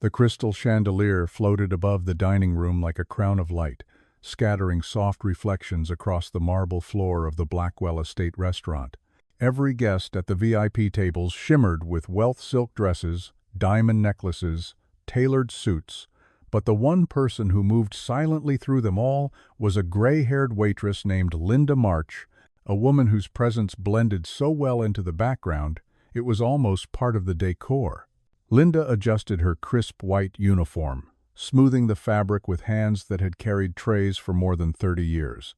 The crystal chandelier floated above the dining room like a crown of light, scattering soft reflections across the marble floor of the Blackwell Estate restaurant. Every guest at the VIP tables shimmered with wealth silk dresses, diamond necklaces, tailored suits, but the one person who moved silently through them all was a gray-haired waitress named Linda March, a woman whose presence blended so well into the background it was almost part of the decor. Linda adjusted her crisp white uniform, smoothing the fabric with hands that had carried trays for more than 30 years.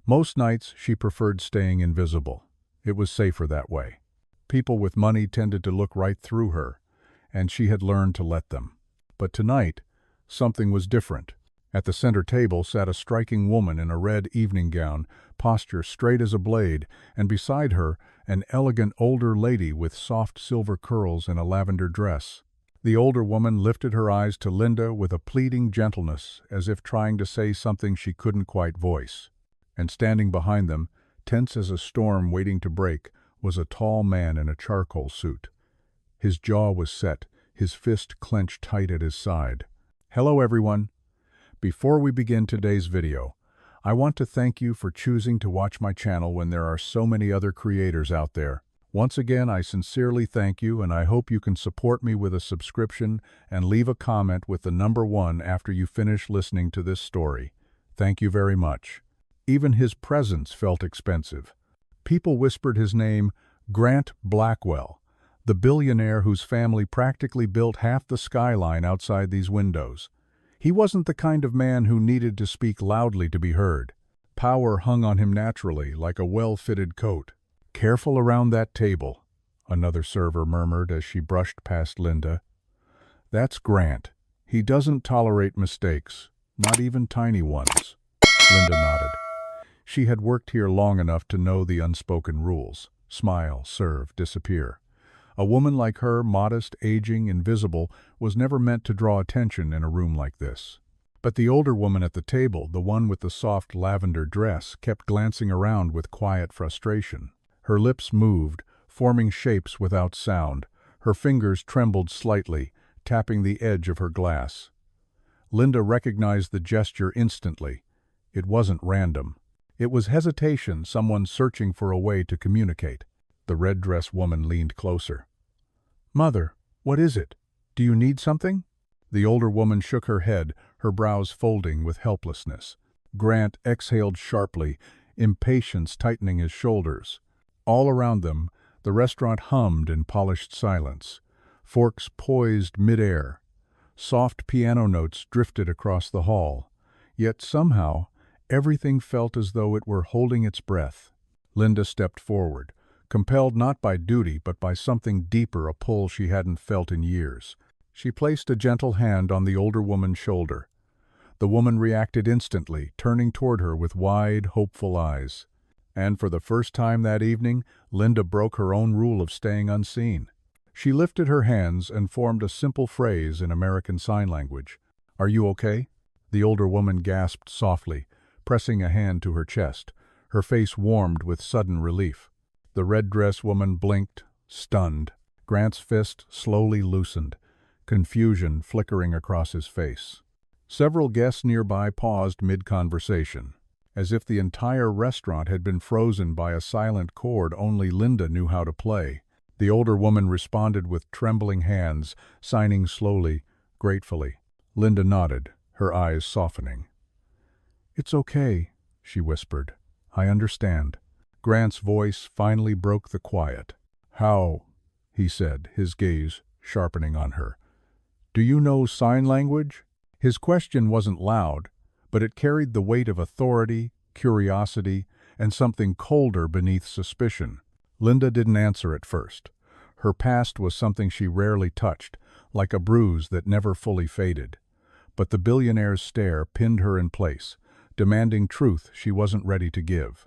Most nights she preferred staying invisible. It was safer that way. People with money tended to look right through her, and she had learned to let them. But tonight, something was different. At the center table sat a striking woman in a red evening gown, posture straight as a blade, and beside her, an elegant older lady with soft silver curls and a lavender dress. The older woman lifted her eyes to Linda with a pleading gentleness, as if trying to say something she couldn't quite voice. And standing behind them, tense as a storm waiting to break, was a tall man in a charcoal suit. His jaw was set, his fist clenched tight at his side. "Hello, everyone. Before we begin today's video, I want to thank you for choosing to watch my channel when there are so many other creators out there. Once again, I sincerely thank you, and I hope you can support me with a subscription and leave a comment with the number 1 after you finish listening to this story. Thank you very much." Even his presence felt expensive. People whispered his name, Grant Blackwell, the billionaire whose family practically built half the skyline outside these windows. He wasn't the kind of man who needed to speak loudly to be heard. Power hung on him naturally, like a well-fitted coat. "Careful around that table," another server murmured as she brushed past Linda. "That's Grant. He doesn't tolerate mistakes, not even tiny ones." Linda nodded. She had worked here long enough to know the unspoken rules. Smile, serve, disappear. A woman like her, modest, aging, invisible, was never meant to draw attention in a room like this. But the older woman at the table, the one with the soft lavender dress, kept glancing around with quiet frustration. Her lips moved, forming shapes without sound. Her fingers trembled slightly, tapping the edge of her glass. Linda recognized the gesture instantly. It wasn't random. It was hesitation, someone searching for a way to communicate. The red-dressed woman leaned closer. "Mother, what is it? Do you need something?" The older woman shook her head, her brows folding with helplessness. Grant exhaled sharply, impatience tightening his shoulders. All around them, the restaurant hummed in polished silence. Forks poised mid-air. Soft piano notes drifted across the hall. Yet somehow, everything felt as though it were holding its breath. Linda stepped forward, compelled not by duty but by something deeper, a pull she hadn't felt in years. She placed a gentle hand on the older woman's shoulder. The woman reacted instantly, turning toward her with wide, hopeful eyes. And for the first time that evening, Linda broke her own rule of staying unseen. She lifted her hands and formed a simple phrase in American Sign Language. "Are you okay?" The older woman gasped softly, pressing a hand to her chest. Her face warmed with sudden relief. The red-dressed woman blinked, stunned. Grant's fist slowly loosened, confusion flickering across his face. Several guests nearby paused mid-conversation. As if the entire restaurant had been frozen by a silent chord only Linda knew how to play. The older woman responded with trembling hands, signing slowly, gratefully. Linda nodded, her eyes softening. "It's okay," she whispered. "I understand." Grant's voice finally broke the quiet. "How?" he said, his gaze sharpening on her. "Do you know sign language?" His question wasn't loud, but it carried the weight of authority, curiosity, and something colder beneath suspicion. Linda didn't answer at first. Her past was something she rarely touched, like a bruise that never fully faded. But the billionaire's stare pinned her in place, demanding truth she wasn't ready to give.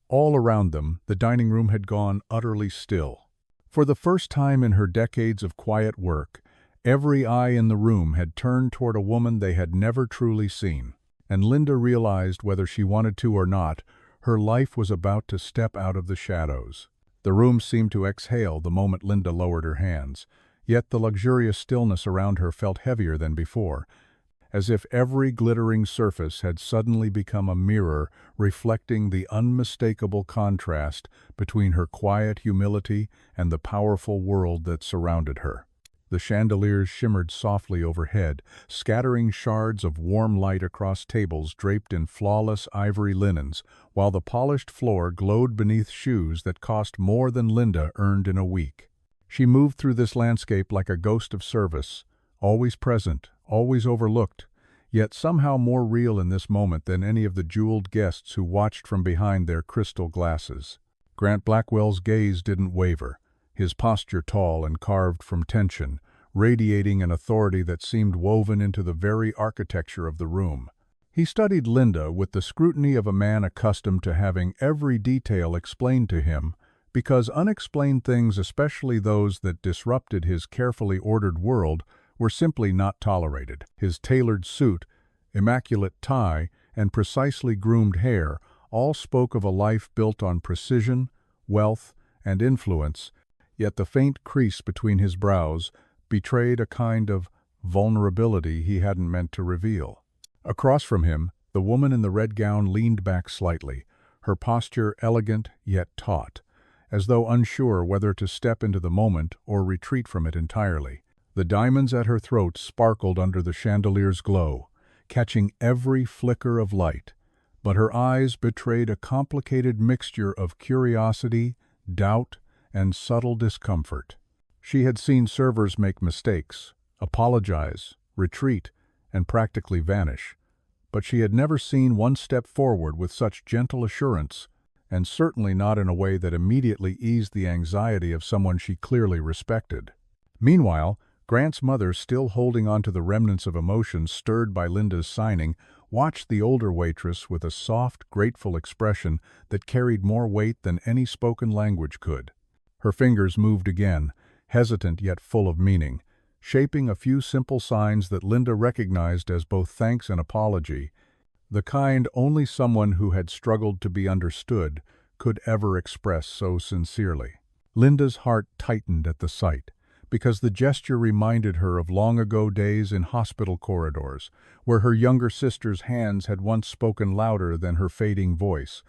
All around them, the dining room had gone utterly still. For the first time in her decades of quiet work, every eye in the room had turned toward a woman they had never truly seen. And Linda realized, whether she wanted to or not, her life was about to step out of the shadows. The room seemed to exhale the moment Linda lowered her hands, Yet the luxurious stillness around her felt heavier than before, as if every glittering surface had suddenly become a mirror reflecting the unmistakable contrast between her quiet humility and the powerful world that surrounded her. The chandeliers shimmered softly overhead, scattering shards of warm light across tables draped in flawless ivory linens, while the polished floor glowed beneath shoes that cost more than Linda earned in a week. She moved through this landscape like a ghost of service, always present, always overlooked, yet somehow more real in this moment than any of the jeweled guests who watched from behind their crystal glasses. Grant Blackwell's gaze didn't waver, his posture tall and carved from tension, radiating an authority that seemed woven into the very architecture of the room. He studied Linda with the scrutiny of a man accustomed to having every detail explained to him, because unexplained things, especially those that disrupted his carefully ordered world, were simply not tolerated. His tailored suit, immaculate tie, and precisely groomed hair all spoke of a life built on precision, wealth, and influence, yet the faint crease between his brows betrayed a kind of vulnerability he hadn't meant to reveal. Across from him, the woman in the red gown leaned back slightly, her posture elegant yet taut, as though unsure whether to step into the moment or retreat from it entirely. The diamonds at her throat sparkled under the chandelier's glow, catching every flicker of light, but her eyes betrayed a complicated mixture of curiosity, doubt, and subtle discomfort. She had seen servers make mistakes, apologize, retreat, and practically vanish, but she had never seen one step forward with such gentle assurance, and certainly not in a way that immediately eased the anxiety of someone she clearly respected. Meanwhile, Grant's mother, still holding on to the remnants of emotion stirred by Linda's signing, watched the older waitress with a soft, grateful expression that carried more weight than any spoken language could. Her fingers moved again, hesitant yet full of meaning, shaping a few simple signs that Linda recognized as both thanks and apology, the kind only someone who had struggled to be understood could ever express so sincerely. Linda's heart tightened at the sight, because the gesture reminded her of long-ago days in hospital corridors, where her younger sister's hands had once spoken louder than her fading voice,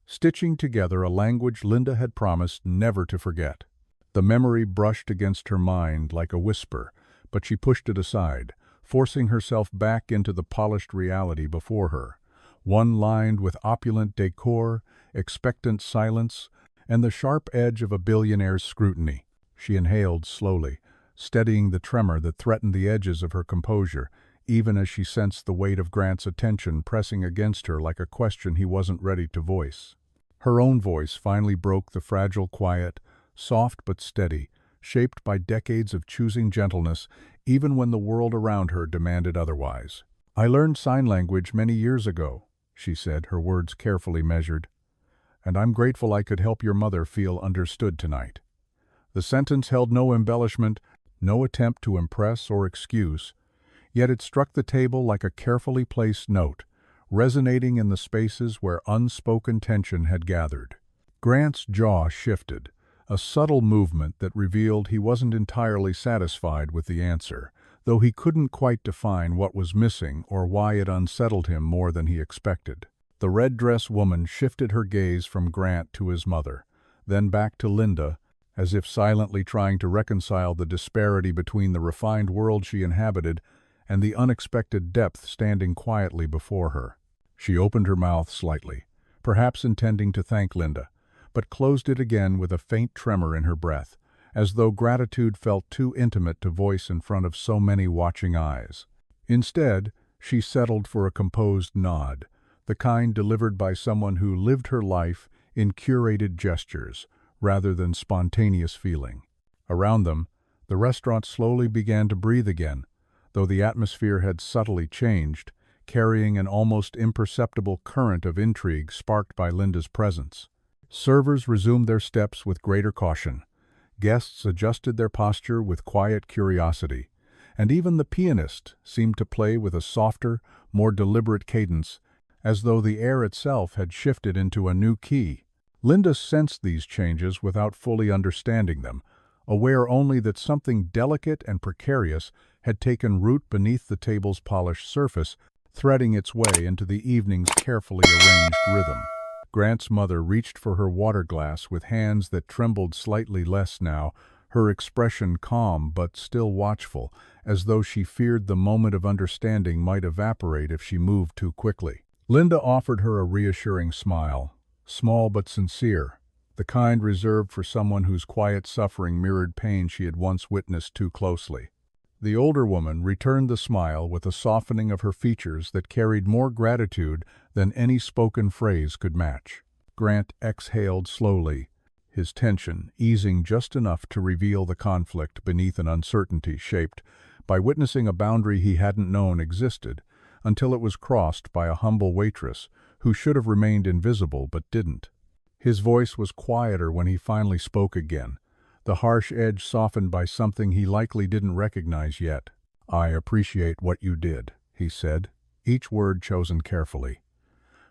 stitching together a language Linda had promised never to forget. The memory brushed against her mind like a whisper, but she pushed it aside, forcing herself back into the polished reality before her, one lined with opulent decor, expectant silence, and the sharp edge of a billionaire's scrutiny. She inhaled slowly, steadying the tremor that threatened the edges of her composure, even as she sensed the weight of Grant's attention pressing against her like a question he wasn't ready to voice. Her own voice finally broke the fragile quiet, soft but steady, shaped by decades of choosing gentleness even when the world around her demanded otherwise. "I learned sign language many years ago," she said, her words carefully measured, "and I'm grateful I could help your mother feel understood tonight." The sentence held no embellishment, no attempt to impress or excuse, yet it struck the table like a carefully placed note, resonating in the spaces where unspoken tension had gathered. Grant's jaw shifted, a subtle movement that revealed he wasn't entirely satisfied with the answer, though he couldn't quite define what was missing or why it unsettled him more than he expected. The red-dress woman shifted her gaze from Grant to his mother, then back to Linda, as if silently trying to reconcile the disparity between the refined world she inhabited and the unexpected depth standing quietly before her. She opened her mouth slightly, perhaps intending to thank Linda, but closed it again with a faint tremor in her breath, as though gratitude felt too intimate to voice in front of so many watching eyes. Instead, she settled for a composed nod, the kind delivered by someone who lived her life in curated gestures, rather than spontaneous feeling. Around them, the restaurant slowly began to breathe again, though the atmosphere had subtly changed, carrying an almost imperceptible current of intrigue sparked by Linda's presence. Servers resumed their steps with greater caution, guests adjusted their posture with quiet curiosity, and even the pianist seemed to play with a softer, more deliberate cadence, as though the air itself had shifted into a new key. Linda sensed these changes without fully understanding them, aware only that something delicate and precarious had taken root beneath the table's polished surface, threading its way into the evening's carefully arranged rhythm. Grant's mother reached for her water glass with hands that trembled slightly less now, her expression calm but still watchful, as though she feared the moment of understanding might evaporate if she moved too quickly. Linda offered her a reassuring smile, small but sincere, the kind reserved for someone whose quiet suffering mirrored pain she had once witnessed too closely. The older woman returned the smile with a softening of her features that carried more gratitude than any spoken phrase could match. Grant exhaled slowly, his tension easing just enough to reveal the conflict beneath an uncertainty shaped by witnessing a boundary he hadn't known existed, until it was crossed by a humble waitress who should have remained invisible but didn't. His voice was quieter when he finally spoke again, the harsh edge softened by something he likely didn't recognize yet. "I appreciate what you did," he said, each word chosen carefully.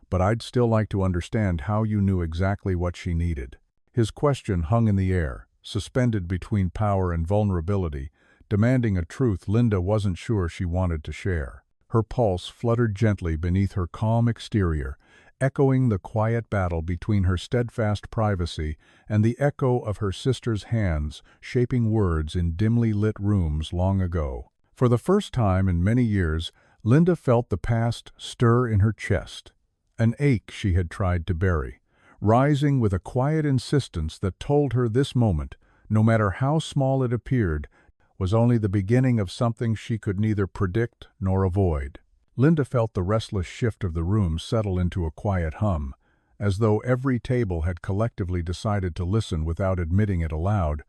"But I'd still like to understand how you knew exactly what she needed." His question hung in the air, suspended between power and vulnerability, demanding a truth Linda wasn't sure she wanted to share. Her pulse fluttered gently beneath her calm exterior, echoing the quiet battle between her steadfast privacy and the echo of her sister's hands shaping words in dimly lit rooms long ago. For the first time in many years, Linda felt the past stir in her chest, an ache she had tried to bury, rising with a quiet insistence that told her this moment, no matter how small it appeared, was only the beginning of something she could neither predict nor avoid. Linda felt the restless shift of the room settle into a quiet hum, as though every table had collectively decided to listen without admitting it aloud,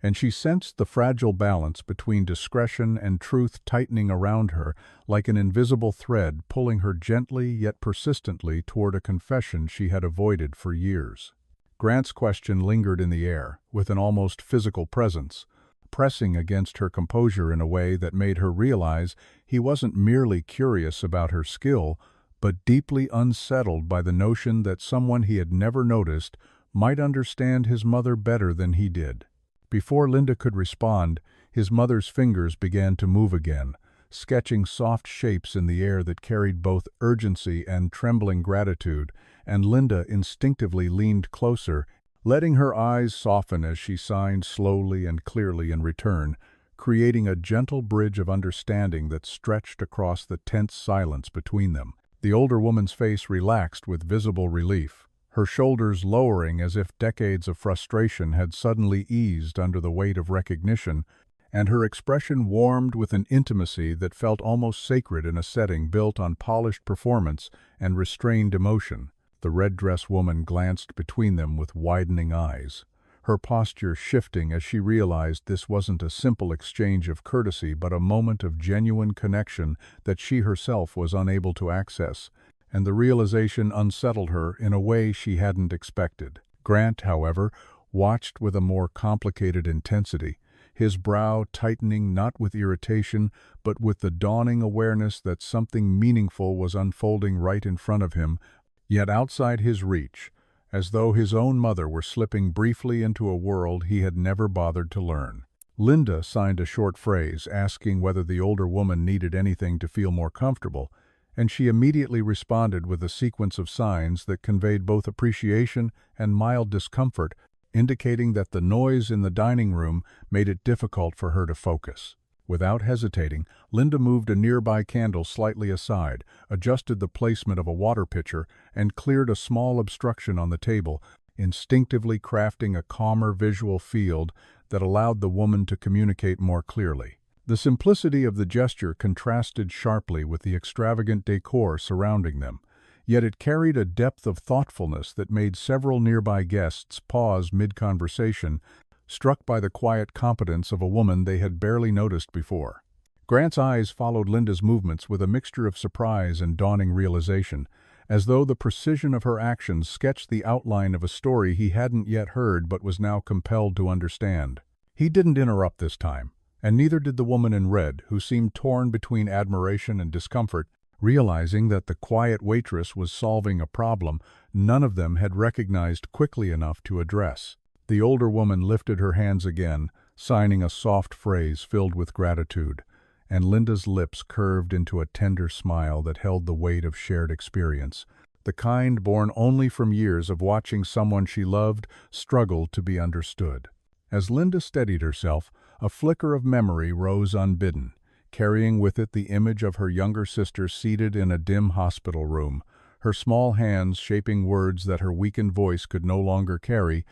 and she sensed the fragile balance between discretion and truth tightening around her like an invisible thread pulling her gently yet persistently toward a confession she had avoided for years. Grant's question lingered in the air, with an almost physical presence, pressing against her composure in a way that made her realize he wasn't merely curious about her skill, but deeply unsettled by the notion that someone he had never noticed might understand his mother better than he did. Before Linda could respond, his mother's fingers began to move again, sketching soft shapes in the air that carried both urgency and trembling gratitude, and Linda instinctively leaned closer, letting her eyes soften as she signed slowly and clearly in return, creating a gentle bridge of understanding that stretched across the tense silence between them. The older woman's face relaxed with visible relief, her shoulders lowering as if decades of frustration had suddenly eased under the weight of recognition, and her expression warmed with an intimacy that felt almost sacred in a setting built on polished performance and restrained emotion. The red-dress woman glanced between them with widening eyes, her posture shifting as she realized this wasn't a simple exchange of courtesy but a moment of genuine connection that she herself was unable to access, and the realization unsettled her in a way she hadn't expected. Grant, however, watched with a more complicated intensity, his brow tightening not with irritation but with the dawning awareness that something meaningful was unfolding right in front of him, yet outside his reach, as though his own mother were slipping briefly into a world he had never bothered to learn. Linda signed a short phrase asking whether the older woman needed anything to feel more comfortable, and she immediately responded with a sequence of signs that conveyed both appreciation and mild discomfort, indicating that the noise in the dining room made it difficult for her to focus. Without hesitating, Linda moved a nearby candle slightly aside, adjusted the placement of a water pitcher, and cleared a small obstruction on the table, instinctively crafting a calmer visual field that allowed the woman to communicate more clearly. The simplicity of the gesture contrasted sharply with the extravagant decor surrounding them, yet it carried a depth of thoughtfulness that made several nearby guests pause mid-conversation, struck by the quiet competence of a woman they had barely noticed before. Grant's eyes followed Linda's movements with a mixture of surprise and dawning realization, as though the precision of her actions sketched the outline of a story he hadn't yet heard but was now compelled to understand. He didn't interrupt this time, and neither did the woman in red, who seemed torn between admiration and discomfort, realizing that the quiet waitress was solving a problem none of them had recognized quickly enough to address. The older woman lifted her hands again, signing a soft phrase filled with gratitude, and Linda's lips curved into a tender smile that held the weight of shared experience, the kind born only from years of watching someone she loved struggle to be understood. As Linda steadied herself, a flicker of memory rose unbidden, carrying with it the image of her younger sister seated in a dim hospital room, her small hands shaping words that her weakened voice could no longer carry,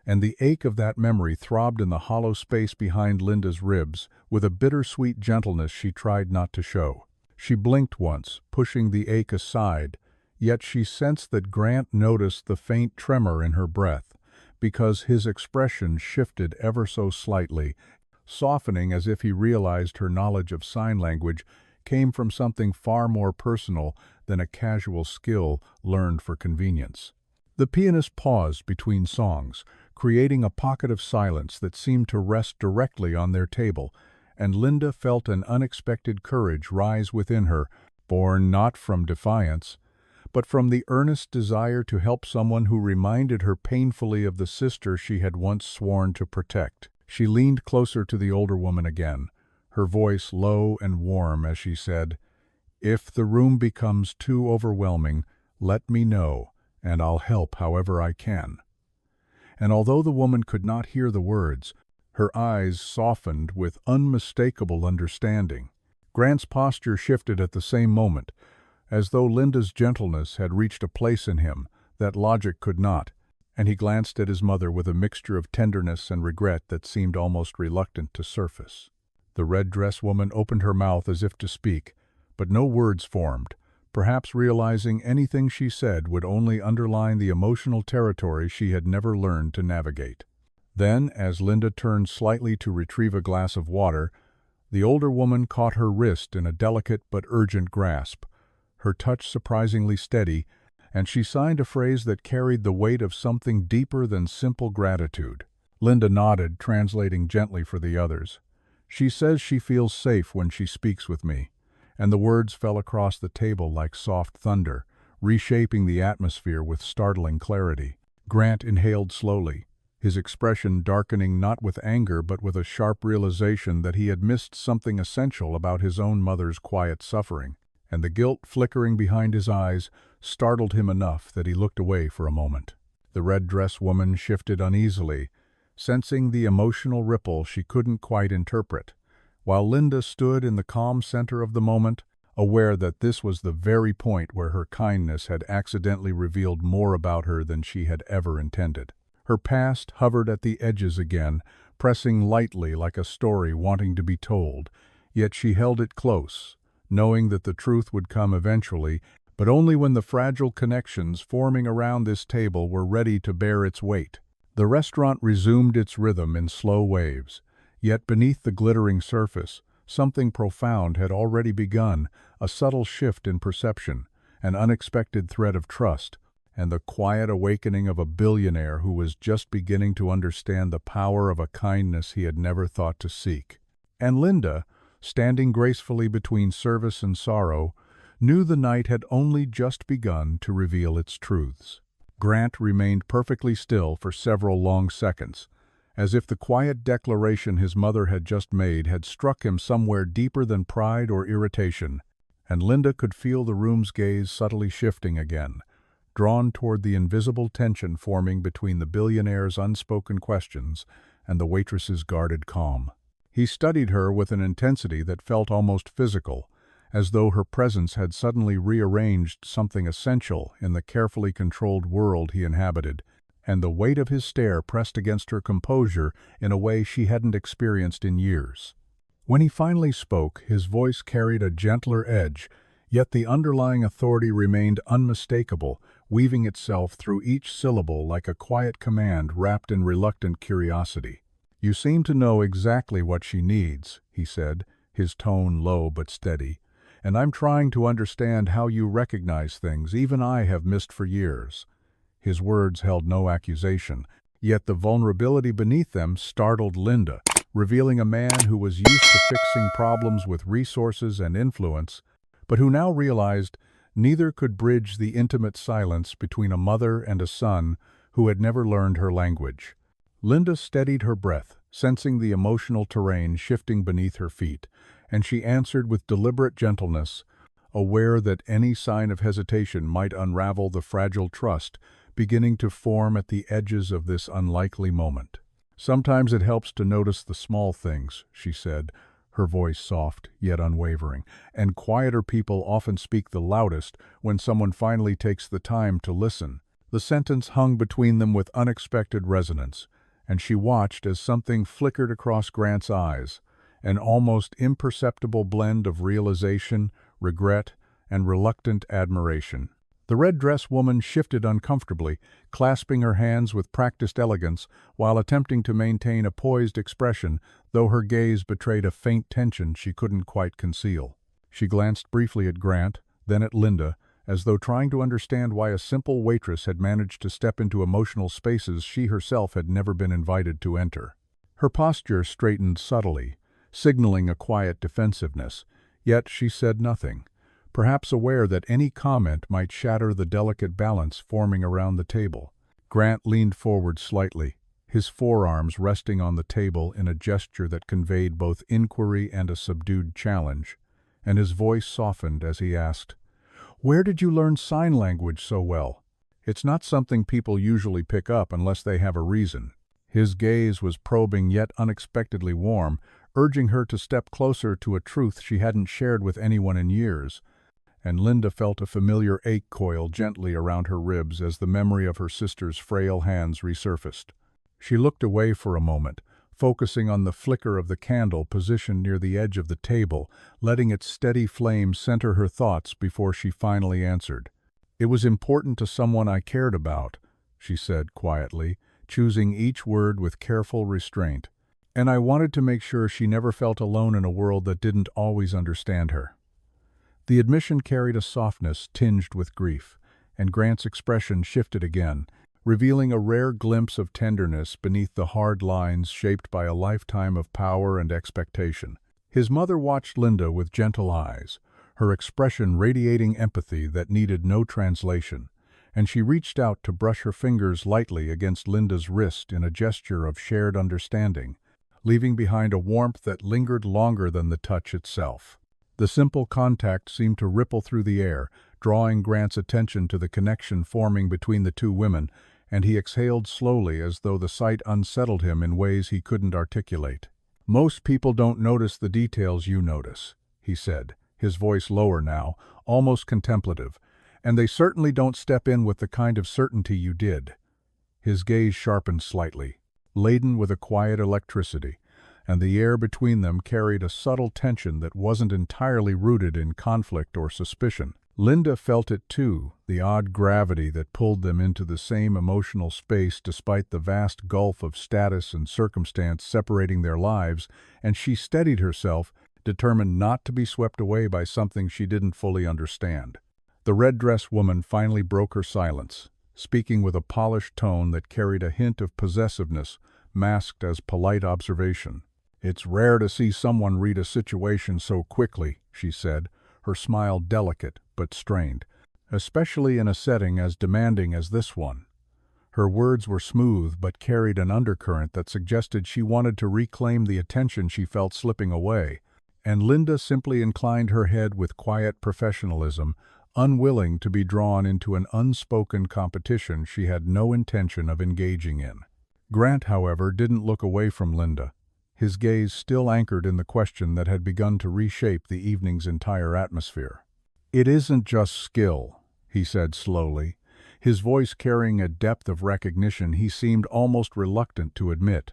and the ache of that memory throbbed in the hollow space behind Linda's ribs with a bittersweet gentleness she tried not to show. She blinked once, pushing the ache aside, yet she sensed that Grant noticed the faint tremor in her breath, because his expression shifted ever so slightly, softening as if he realized her knowledge of sign language came from something far more personal than a casual skill learned for convenience. The pianist paused between songs, creating a pocket of silence that seemed to rest directly on their table, and Linda felt an unexpected courage rise within her, born not from defiance, but from the earnest desire to help someone who reminded her painfully of the sister she had once sworn to protect. She leaned closer to the older woman again, her voice low and warm as she said, "If the room becomes too overwhelming, let me know, and I'll help however I can." And although the woman could not hear the words, her eyes softened with unmistakable understanding. Grant's posture shifted at the same moment, as though Linda's gentleness had reached a place in him that logic could not, and he glanced at his mother with a mixture of tenderness and regret that seemed almost reluctant to surface. The red-dress woman opened her mouth as if to speak, but no words formed, perhaps realizing anything she said would only underline the emotional territory she had never learned to navigate. Then, as Linda turned slightly to retrieve a glass of water, the older woman caught her wrist in a delicate but urgent grasp, her touch surprisingly steady, and she signed a phrase that carried the weight of something deeper than simple gratitude. Linda nodded, translating gently for the others. "She says she feels safe when she speaks with me," and the words fell across the table like soft thunder, reshaping the atmosphere with startling clarity. Grant inhaled slowly, his expression darkening not with anger but with a sharp realization that he had missed something essential about his own mother's quiet suffering, and the guilt flickering behind his eyes startled him enough that he looked away for a moment. The red-dress woman shifted uneasily, sensing the emotional ripple she couldn't quite interpret, while Linda stood in the calm center of the moment, aware that this was the very point where her kindness had accidentally revealed more about her than she had ever intended. Her past hovered at the edges again, pressing lightly like a story wanting to be told, yet she held it close, knowing that the truth would come eventually, but only when the fragile connections forming around this table were ready to bear its weight. The restaurant resumed its rhythm in slow waves, yet beneath the glittering surface, something profound had already begun, a subtle shift in perception, an unexpected thread of trust, and the quiet awakening of a billionaire who was just beginning to understand the power of a kindness he had never thought to seek. And Linda, standing gracefully between service and sorrow, knew the night had only just begun to reveal its truths. Grant remained perfectly still for several long seconds, as if the quiet declaration his mother had just made had struck him somewhere deeper than pride or irritation, and Linda could feel the room's gaze subtly shifting again, drawn toward the invisible tension forming between the billionaire's unspoken questions and the waitress's guarded calm. He studied her with an intensity that felt almost physical, as though her presence had suddenly rearranged something essential in the carefully controlled world he inhabited, and the weight of his stare pressed against her composure in a way she hadn't experienced in years. When he finally spoke, his voice carried a gentler edge, yet the underlying authority remained unmistakable, weaving itself through each syllable like a quiet command wrapped in reluctant curiosity. "You seem to know exactly what she needs," he said, his tone low but steady, "and I'm trying to understand how you recognize things even I have missed for years." His words held no accusation, yet the vulnerability beneath them startled Linda, revealing a man who was used to fixing problems with resources and influence, but who now realized neither could bridge the intimate silence between a mother and a son who had never learned her language. Linda steadied her breath, sensing the emotional terrain shifting beneath her feet, and she answered with deliberate gentleness, aware that any sign of hesitation might unravel the fragile trust beginning to form at the edges of this unlikely moment. "Sometimes it helps to notice the small things," she said, her voice soft yet unwavering, "and quieter people often speak the loudest when someone finally takes the time to listen." The sentence hung between them with unexpected resonance, and she watched as something flickered across Grant's eyes, an almost imperceptible blend of realization, regret, and reluctant admiration. The red dress woman shifted uncomfortably, clasping her hands with practiced elegance while attempting to maintain a poised expression, though her gaze betrayed a faint tension she couldn't quite conceal. She glanced briefly at Grant, then at Linda, as though trying to understand why a simple waitress had managed to step into emotional spaces she herself had never been invited to enter. Her posture straightened subtly, signaling a quiet defensiveness, yet she said nothing, perhaps aware that any comment might shatter the delicate balance forming around the table. Grant leaned forward slightly, his forearms resting on the table in a gesture that conveyed both inquiry and a subdued challenge, and his voice softened as he asked, "Where did you learn sign language so well? It's not something people usually pick up unless they have a reason." His gaze was probing yet unexpectedly warm, urging her to step closer to a truth she hadn't shared with anyone in years, and Linda felt a familiar ache coil gently around her ribs as the memory of her sister's frail hands resurfaced. She looked away for a moment, focusing on the flicker of the candle positioned near the edge of the table, letting its steady flame center her thoughts before she finally answered. "It was important to someone I cared about," she said quietly, choosing each word with careful restraint. "And I wanted to make sure she never felt alone in a world that didn't always understand her." The admission carried a softness tinged with grief, and Grant's expression shifted again, revealing a rare glimpse of tenderness beneath the hard lines shaped by a lifetime of power and expectation. His mother watched Linda with gentle eyes, her expression radiating empathy that needed no translation, and she reached out to brush her fingers lightly against Linda's wrist in a gesture of shared understanding, leaving behind a warmth that lingered longer than the touch itself. The simple contact seemed to ripple through the air, drawing Grant's attention to the connection forming between the two women, and he exhaled slowly as though the sight unsettled him in ways he couldn't articulate. "Most people don't notice the details you notice," he said, his voice lower now, almost contemplative, "and they certainly don't step in with the kind of certainty you did." His gaze sharpened slightly, laden with a quiet electricity, and the air between them carried a subtle tension that wasn't entirely rooted in conflict or suspicion. Linda felt it too, the odd gravity that pulled them into the same emotional space despite the vast gulf of status and circumstance separating their lives, and she steadied herself, determined not to be swept away by something she didn't fully understand. The red-dress woman finally broke her silence, speaking with a polished tone that carried a hint of possessiveness, masked as polite observation. "It's rare to see someone read a situation so quickly," she said, her smile delicate but strained, "especially in a setting as demanding as this one." Her words were smooth but carried an undercurrent that suggested she wanted to reclaim the attention she felt slipping away, and Linda simply inclined her head with quiet professionalism, unwilling to be drawn into an unspoken competition she had no intention of engaging in. Grant, however, didn't look away from Linda, his gaze still anchored in the question that had begun to reshape the evening's entire atmosphere. "It isn't just skill," he said slowly, his voice carrying a depth of recognition he seemed almost reluctant to admit.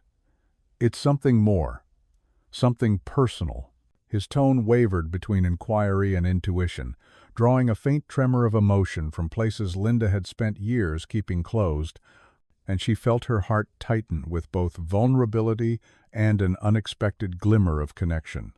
"It's something more, something personal." His tone wavered between inquiry and intuition, drawing a faint tremor of emotion from places Linda had spent years keeping closed, and she felt her heart tighten with both vulnerability and an unexpected glimmer of connection.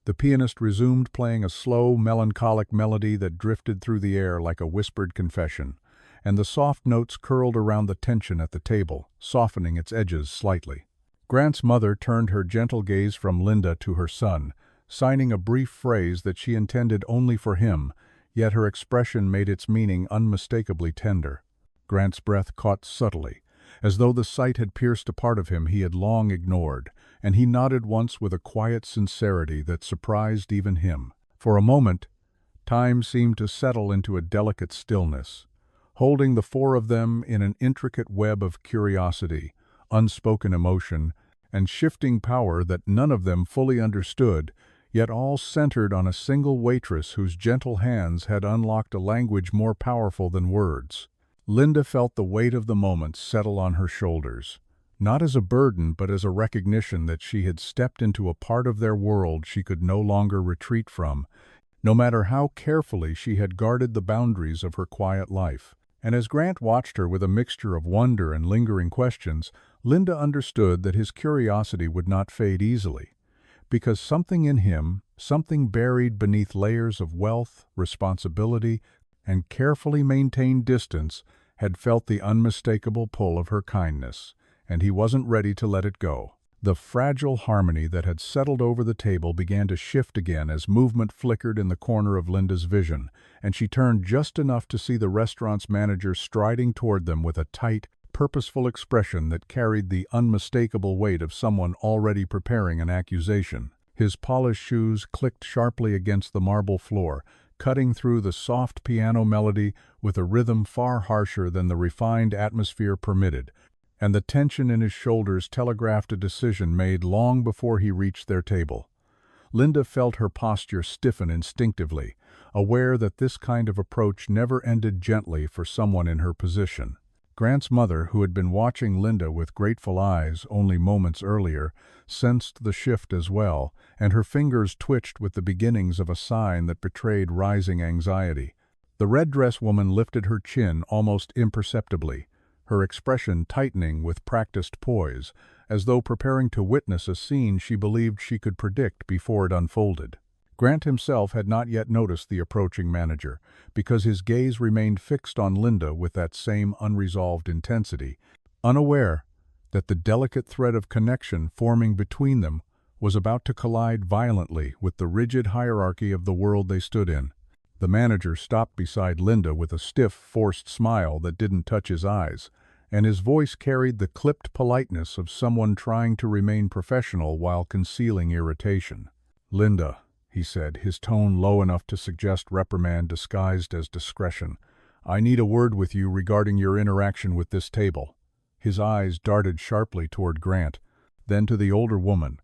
The pianist resumed playing a slow, melancholic melody that drifted through the air like a whispered confession, and the soft notes curled around the tension at the table, softening its edges slightly. Grant's mother turned her gentle gaze from Linda to her son, signing a brief phrase that she intended only for him, yet her expression made its meaning unmistakably tender. Grant's breath caught subtly, as though the sight had pierced a part of him he had long ignored, and he nodded once with a quiet sincerity that surprised even him. For a moment, time seemed to settle into a delicate stillness, holding the four of them in an intricate web of curiosity, unspoken emotion, and shifting power that none of them fully understood, yet all centered on a single waitress whose gentle hands had unlocked a language more powerful than words. Linda felt the weight of the moment settle on her shoulders, not as a burden but as a recognition that she had stepped into a part of their world she could no longer retreat from, no matter how carefully she had guarded the boundaries of her quiet life. And as Grant watched her with a mixture of wonder and lingering questions, Linda understood that his curiosity would not fade easily, because something in him, something buried beneath layers of wealth, responsibility, and carefully maintained distance, had felt the unmistakable pull of her kindness, and he wasn't ready to let it go. The fragile harmony that had settled over the table began to shift again as movement flickered in the corner of Linda's vision, and she turned just enough to see the restaurant's manager striding toward them with a tight, purposeful expression that carried the unmistakable weight of someone already preparing an accusation. His polished shoes clicked sharply against the marble floor, cutting through the soft piano melody with a rhythm far harsher than the refined atmosphere permitted, and the tension in his shoulders telegraphed a decision made long before he reached their table. Linda felt her posture stiffen instinctively, aware that this kind of approach never ended gently for someone in her position. Grant's mother, who had been watching Linda with grateful eyes only moments earlier, sensed the shift as well, and her fingers twitched with the beginnings of a sign that betrayed rising anxiety. The red-dress woman lifted her chin almost imperceptibly, her expression tightening with practiced poise, as though preparing to witness a scene she believed she could predict before it unfolded. Grant himself had not yet noticed the approaching manager, because his gaze remained fixed on Linda with that same unresolved intensity, unaware that the delicate thread of connection forming between them was about to collide violently with the rigid hierarchy of the world they stood in. The manager stopped beside Linda with a stiff, forced smile that didn't touch his eyes, and his voice carried the clipped politeness of someone trying to remain professional while concealing irritation. "Linda," he said, his tone low enough to suggest reprimand disguised as discretion, "I need a word with you regarding your interaction with this table." His eyes darted sharply toward Grant, then to the older woman,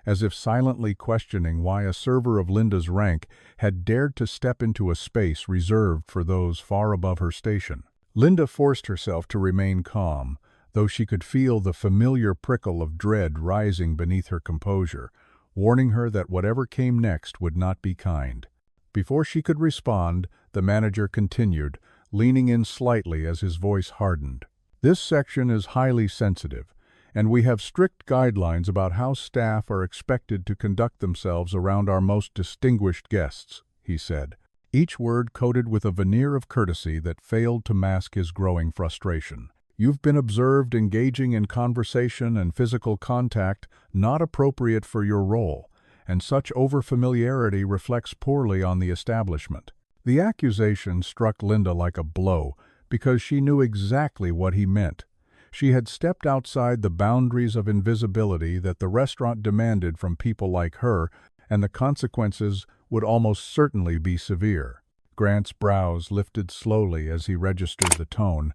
as if silently questioning why a server of Linda's rank had dared to step into a space reserved for those far above her station. Linda forced herself to remain calm, though she could feel the familiar prickle of dread rising beneath her composure, warning her that whatever came next would not be kind. Before she could respond, the manager continued, leaning in slightly as his voice hardened. "This section is highly sensitive, and we have strict guidelines about how staff are expected to conduct themselves around our most distinguished guests," he said, each word coated with a veneer of courtesy that failed to mask his growing frustration. "You've been observed engaging in conversation and physical contact not appropriate for your role, and such overfamiliarity reflects poorly on the establishment." The accusation struck Linda like a blow, because she knew exactly what he meant. She had stepped outside the boundaries of invisibility that the restaurant demanded from people like her, and the consequences would almost certainly be severe. Grant's brows lifted slowly as he registered the tone,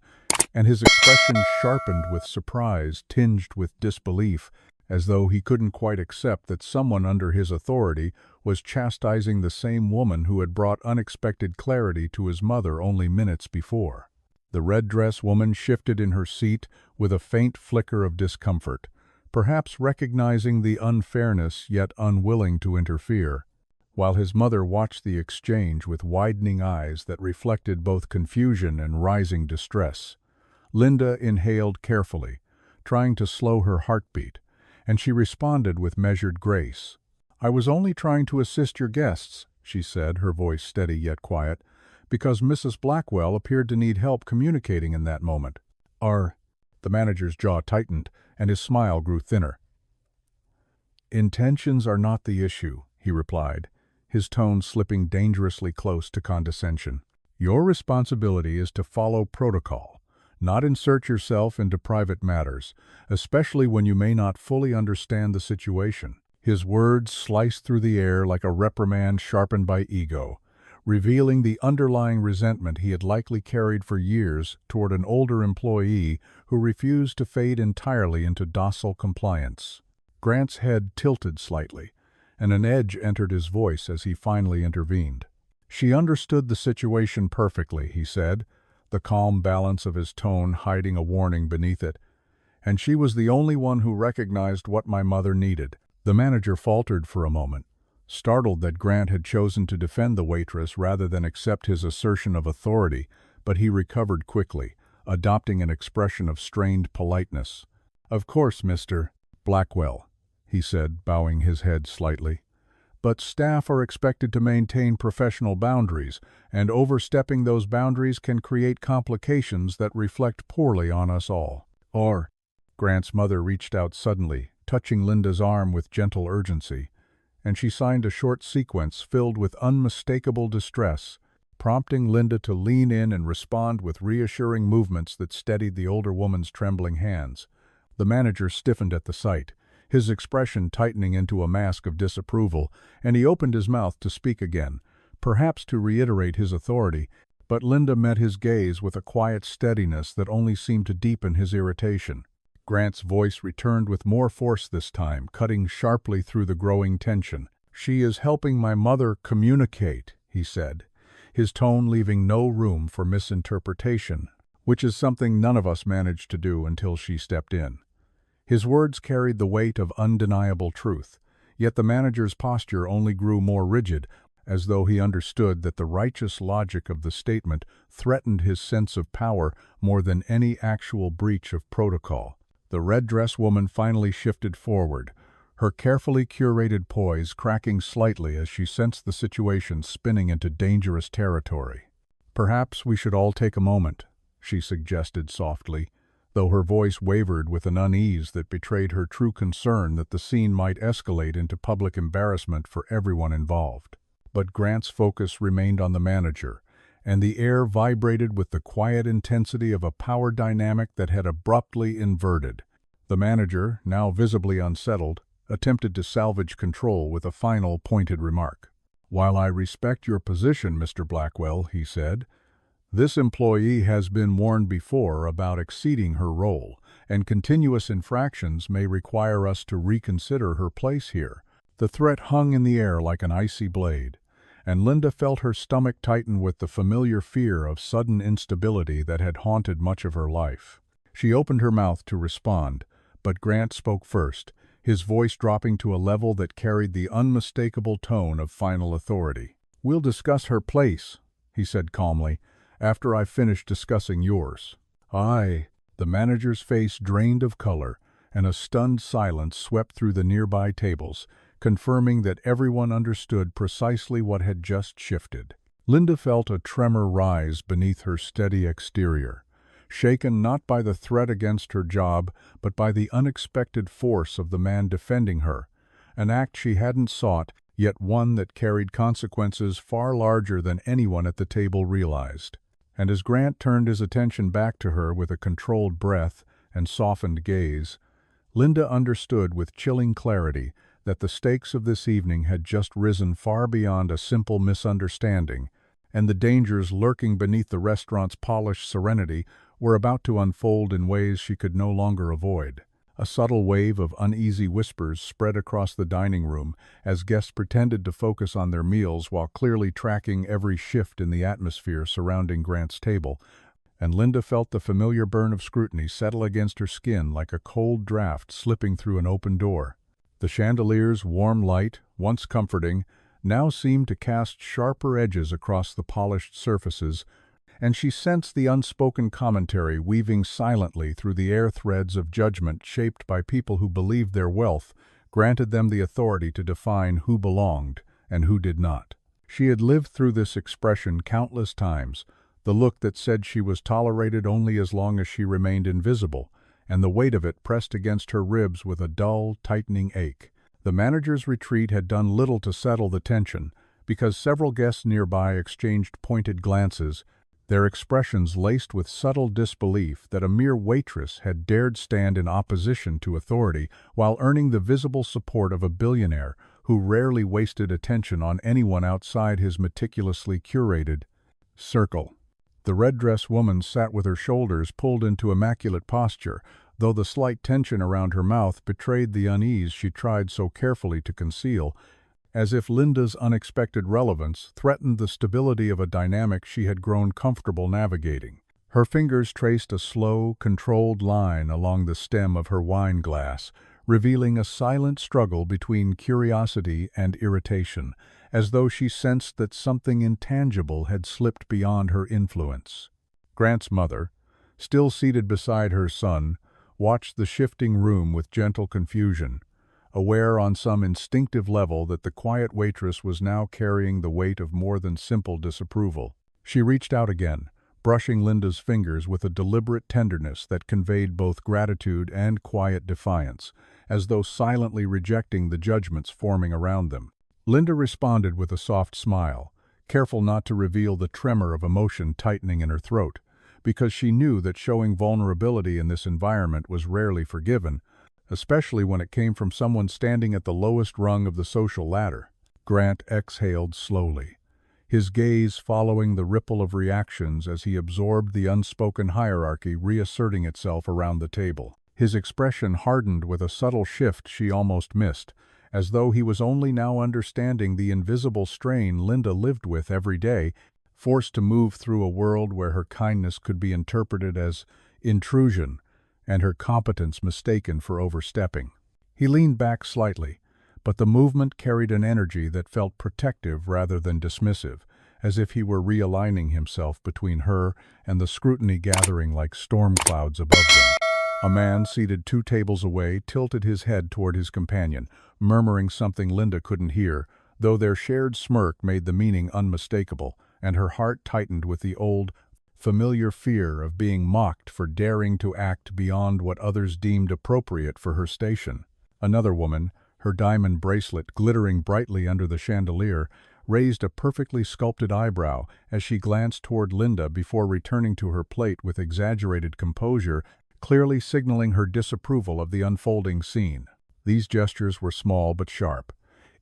and his expression sharpened with surprise tinged with disbelief, as though he couldn't quite accept that someone under his authority was chastising the same woman who had brought unexpected clarity to his mother only minutes before. The red-dress woman shifted in her seat with a faint flicker of discomfort, perhaps recognizing the unfairness yet unwilling to interfere, while his mother watched the exchange with widening eyes that reflected both confusion and rising distress. Linda inhaled carefully, trying to slow her heartbeat, and she responded with measured grace. "I was only trying to assist your guests," she said, her voice steady yet quiet, "because Mrs. Blackwell appeared to need help communicating in that moment." The manager's jaw tightened, and his smile grew thinner. "Intentions are not the issue," he replied, his tone slipping dangerously close to condescension. "Your responsibility is to follow protocol, Not insert yourself into private matters, especially when you may not fully understand the situation. His words sliced through the air like a reprimand sharpened by ego, revealing the underlying resentment he had likely carried for years toward an older employee who refused to fade entirely into docile compliance. Grant's head tilted slightly, and an edge entered his voice as he finally intervened. "She understood the situation perfectly," he said, the calm balance of his tone hiding a warning beneath it. "And she was the only one who recognized what my mother needed." The manager faltered for a moment, startled that Grant had chosen to defend the waitress rather than accept his assertion of authority, but he recovered quickly, adopting an expression of strained politeness. "Of course, Mr. Blackwell," he said, bowing his head slightly. "But staff are expected to maintain professional boundaries, and overstepping those boundaries can create complications that reflect poorly on us all." Grant's mother reached out suddenly, touching Linda's arm with gentle urgency, and she signed a short sequence filled with unmistakable distress, prompting Linda to lean in and respond with reassuring movements that steadied the older woman's trembling hands. The manager stiffened at the sight, his expression tightening into a mask of disapproval, and he opened his mouth to speak again, perhaps to reiterate his authority, but Linda met his gaze with a quiet steadiness that only seemed to deepen his irritation. Grant's voice returned with more force this time, cutting sharply through the growing tension. "She is helping my mother communicate," he said, his tone leaving no room for misinterpretation, which is something none of us managed to do until she stepped in. His words carried the weight of undeniable truth, yet the manager's posture only grew more rigid, as though he understood that the righteous logic of the statement threatened his sense of power more than any actual breach of protocol. The red-dress woman finally shifted forward, her carefully curated poise cracking slightly as she sensed the situation spinning into dangerous territory. "Perhaps we should all take a moment," she suggested softly, though her voice wavered with an unease that betrayed her true concern that the scene might escalate into public embarrassment for everyone involved. But Grant's focus remained on the manager, and the air vibrated with the quiet intensity of a power dynamic that had abruptly inverted. The manager, now visibly unsettled, attempted to salvage control with a final pointed remark. "While I respect your position, Mr. Blackwell," he said, "this employee has been warned before about exceeding her role, and continuous infractions may require us to reconsider her place here." The threat hung in the air like an icy blade, and Linda felt her stomach tighten with the familiar fear of sudden instability that had haunted much of her life. She opened her mouth to respond, but Grant spoke first, his voice dropping to a level that carried the unmistakable tone of final authority. "We'll discuss her place," he said calmly, "after I've finished discussing yours." "Aye." The manager's face drained of color, and a stunned silence swept through the nearby tables, confirming that everyone understood precisely what had just shifted. Linda felt a tremor rise beneath her steady exterior, shaken not by the threat against her job, but by the unexpected force of the man defending her, an act she hadn't sought, yet one that carried consequences far larger than anyone at the table realized. And as Grant turned his attention back to her with a controlled breath and softened gaze, Linda understood with chilling clarity that the stakes of this evening had just risen far beyond a simple misunderstanding, and the dangers lurking beneath the restaurant's polished serenity were about to unfold in ways she could no longer avoid. A subtle wave of uneasy whispers spread across the dining room as guests pretended to focus on their meals while clearly tracking every shift in the atmosphere surrounding Grant's table, and Linda felt the familiar burn of scrutiny settle against her skin like a cold draft slipping through an open door. The chandelier's warm light, once comforting, now seemed to cast sharper edges across the polished surfaces, and she sensed the unspoken commentary weaving silently through the air threads of judgment shaped by people who believed their wealth granted them the authority to define who belonged and who did not. She had lived through this expression countless times, the look that said she was tolerated only as long as she remained invisible, and the weight of it pressed against her ribs with a dull, tightening ache. The manager's retreat had done little to settle the tension, because several guests nearby exchanged pointed glances, their expressions laced with subtle disbelief that a mere waitress had dared stand in opposition to authority while earning the visible support of a billionaire who rarely wasted attention on anyone outside his meticulously curated circle. The red-dress woman sat with her shoulders pulled into immaculate posture, though the slight tension around her mouth betrayed the unease she tried so carefully to conceal, as if Linda's unexpected relevance threatened the stability of a dynamic she had grown comfortable navigating. Her fingers traced a slow, controlled line along the stem of her wine glass, revealing a silent struggle between curiosity and irritation, as though she sensed that something intangible had slipped beyond her influence. Grant's mother, still seated beside her son, watched the shifting room with gentle confusion, aware on some instinctive level that the quiet waitress was now carrying the weight of more than simple disapproval. She reached out again, brushing Linda's fingers with a deliberate tenderness that conveyed both gratitude and quiet defiance, as though silently rejecting the judgments forming around them. Linda responded with a soft smile, careful not to reveal the tremor of emotion tightening in her throat, because she knew that showing vulnerability in this environment was rarely forgiven, especially when it came from someone standing at the lowest rung of the social ladder. Grant exhaled slowly, his gaze following the ripple of reactions as he absorbed the unspoken hierarchy reasserting itself around the table. His expression hardened with a subtle shift she almost missed, as though he was only now understanding the invisible strain Linda lived with every day, forced to move through a world where her kindness could be interpreted as intrusion, and her competence mistaken for overstepping. He leaned back slightly, but the movement carried an energy that felt protective rather than dismissive, as if he were realigning himself between her and the scrutiny gathering like storm clouds above them. A man seated 2 tables away tilted his head toward his companion, murmuring something Linda couldn't hear, though their shared smirk made the meaning unmistakable, and her heart tightened with the old, familiar fear of being mocked for daring to act beyond what others deemed appropriate for her station. Another woman, her diamond bracelet glittering brightly under the chandelier, raised a perfectly sculpted eyebrow as she glanced toward Linda before returning to her plate with exaggerated composure, clearly signaling her disapproval of the unfolding scene. These gestures were small but sharp,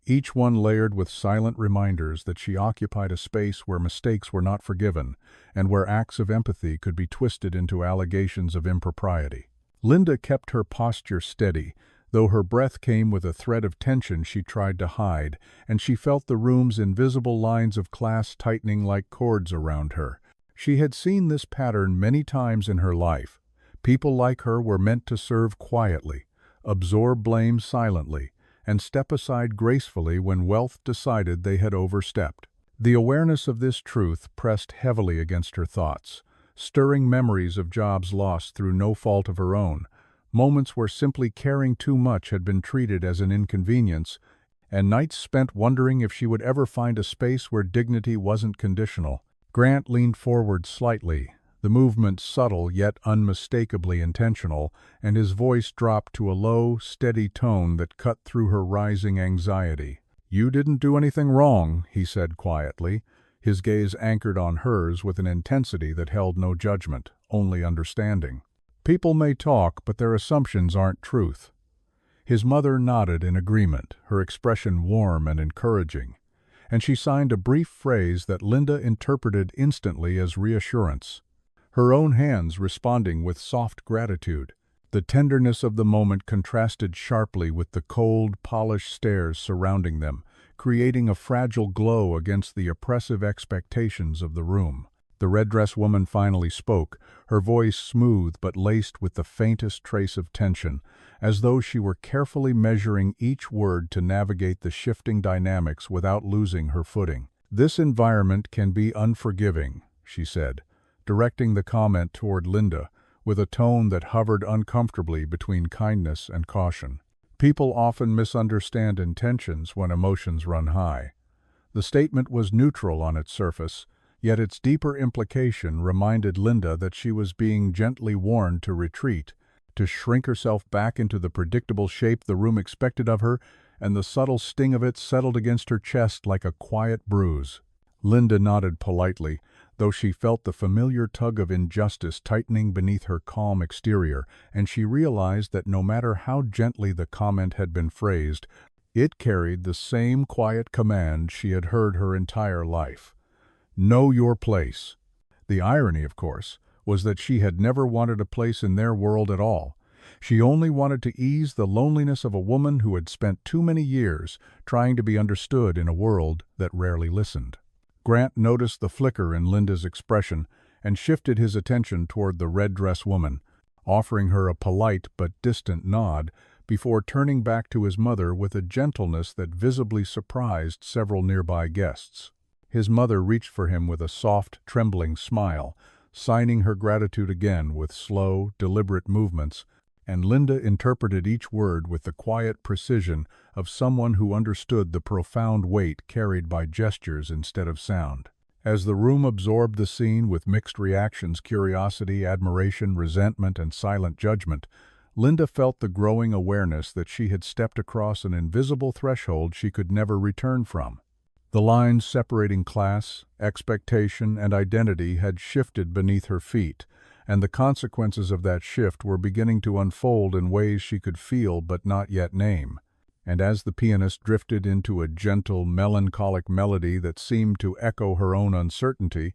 each one layered with silent reminders that she occupied a space where mistakes were not forgiven, and where acts of empathy could be twisted into allegations of impropriety. Linda kept her posture steady, though her breath came with a thread of tension she tried to hide, and she felt the room's invisible lines of class tightening like cords around her. She had seen this pattern many times in her life. People like her were meant to serve quietly, absorb blame silently, and step aside gracefully when wealth decided they had overstepped. The awareness of this truth pressed heavily against her thoughts, stirring memories of jobs lost through no fault of her own, moments where simply caring too much had been treated as an inconvenience, and nights spent wondering if she would ever find a space where dignity wasn't conditional. Grant leaned forward slightly, the movement subtle yet unmistakably intentional, and his voice dropped to a low, steady tone that cut through her rising anxiety. "You didn't do anything wrong," he said quietly, his gaze anchored on hers with an intensity that held no judgment, only understanding. "People may talk, but their assumptions aren't truth." His mother nodded in agreement, her expression warm and encouraging, and she signed a brief phrase that Linda interpreted instantly as reassurance, her own hands responding with soft gratitude. The tenderness of the moment contrasted sharply with the cold, polished stares surrounding them, creating a fragile glow against the oppressive expectations of the room. The red-dress woman finally spoke, her voice smooth but laced with the faintest trace of tension, as though she were carefully measuring each word to navigate the shifting dynamics without losing her footing. "This environment can be unforgiving," she said, directing the comment toward Linda, with a tone that hovered uncomfortably between kindness and caution. "People often misunderstand intentions when emotions run high." The statement was neutral on its surface, yet its deeper implication reminded Linda that she was being gently warned to retreat, to shrink herself back into the predictable shape the room expected of her, and the subtle sting of it settled against her chest like a quiet bruise. Linda nodded politely, though she felt the familiar tug of injustice tightening beneath her calm exterior, and she realized that no matter how gently the comment had been phrased, it carried the same quiet command she had heard her entire life. Know your place. The irony, of course, was that she had never wanted a place in their world at all. She only wanted to ease the loneliness of a woman who had spent too many years trying to be understood in a world that rarely listened. Grant noticed the flicker in Linda's expression and shifted his attention toward the red-dress woman, offering her a polite but distant nod before turning back to his mother with a gentleness that visibly surprised several nearby guests. His mother reached for him with a soft, trembling smile, signing her gratitude again with slow, deliberate movements, and Linda interpreted each word with the quiet precision of someone who understood the profound weight carried by gestures instead of sound. As the room absorbed the scene with mixed reactions, curiosity, admiration, resentment, and silent judgment, Linda felt the growing awareness that she had stepped across an invisible threshold she could never return from. The lines separating class, expectation, and identity had shifted beneath her feet, and the consequences of that shift were beginning to unfold in ways she could feel but not yet name. And as the pianist drifted into a gentle, melancholic melody that seemed to echo her own uncertainty,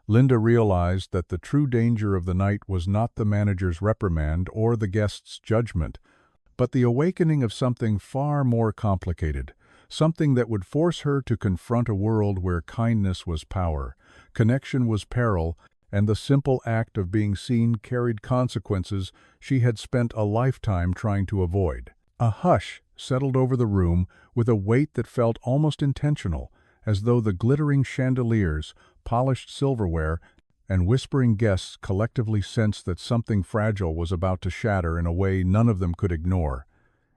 Linda realized that the true danger of the night was not the manager's reprimand or the guest's judgment, but the awakening of something far more complicated, something that would force her to confront a world where kindness was power, connection was peril, and the simple act of being seen carried consequences she had spent a lifetime trying to avoid. A hush settled over the room with a weight that felt almost intentional, as though the glittering chandeliers, polished silverware, and whispering guests collectively sensed that something fragile was about to shatter in a way none of them could ignore.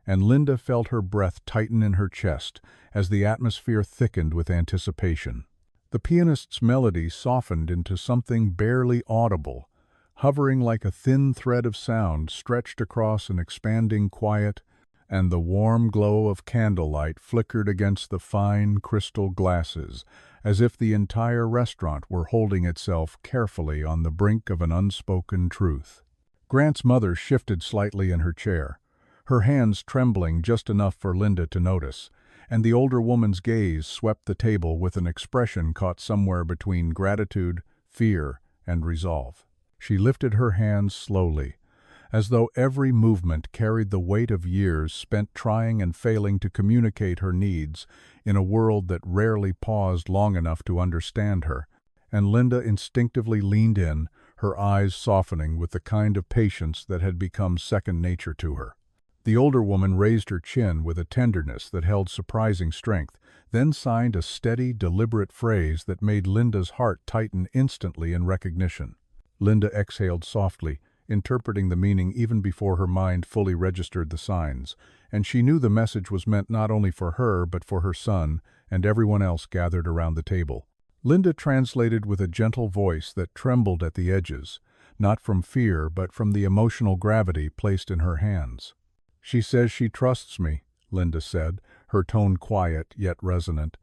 And Linda felt her breath tighten in her chest as the atmosphere thickened with anticipation. The pianist's melody softened into something barely audible, hovering like a thin thread of sound stretched across an expanding quiet, and the warm glow of candlelight flickered against the fine crystal glasses, as if the entire restaurant were holding itself carefully on the brink of an unspoken truth. Grant's mother shifted slightly in her chair, her hands trembling just enough for Linda to notice, and the older woman's gaze swept the table with an expression caught somewhere between gratitude, fear, and resolve. She lifted her hands slowly, as though every movement carried the weight of years spent trying and failing to communicate her needs in a world that rarely paused long enough to understand her, and Linda instinctively leaned in, her eyes softening with the kind of patience that had become second nature to her. The older woman raised her chin with a tenderness that held surprising strength, then signed a steady, deliberate phrase that made Linda's heart tighten instantly in recognition. Linda exhaled softly, interpreting the meaning even before her mind fully registered the signs, and she knew the message was meant not only for her but for her son and everyone else gathered around the table. Linda translated with a gentle voice that trembled at the edges, not from fear but from the emotional gravity placed in her hands. "She says she trusts me," Linda said, her tone quiet yet resonant,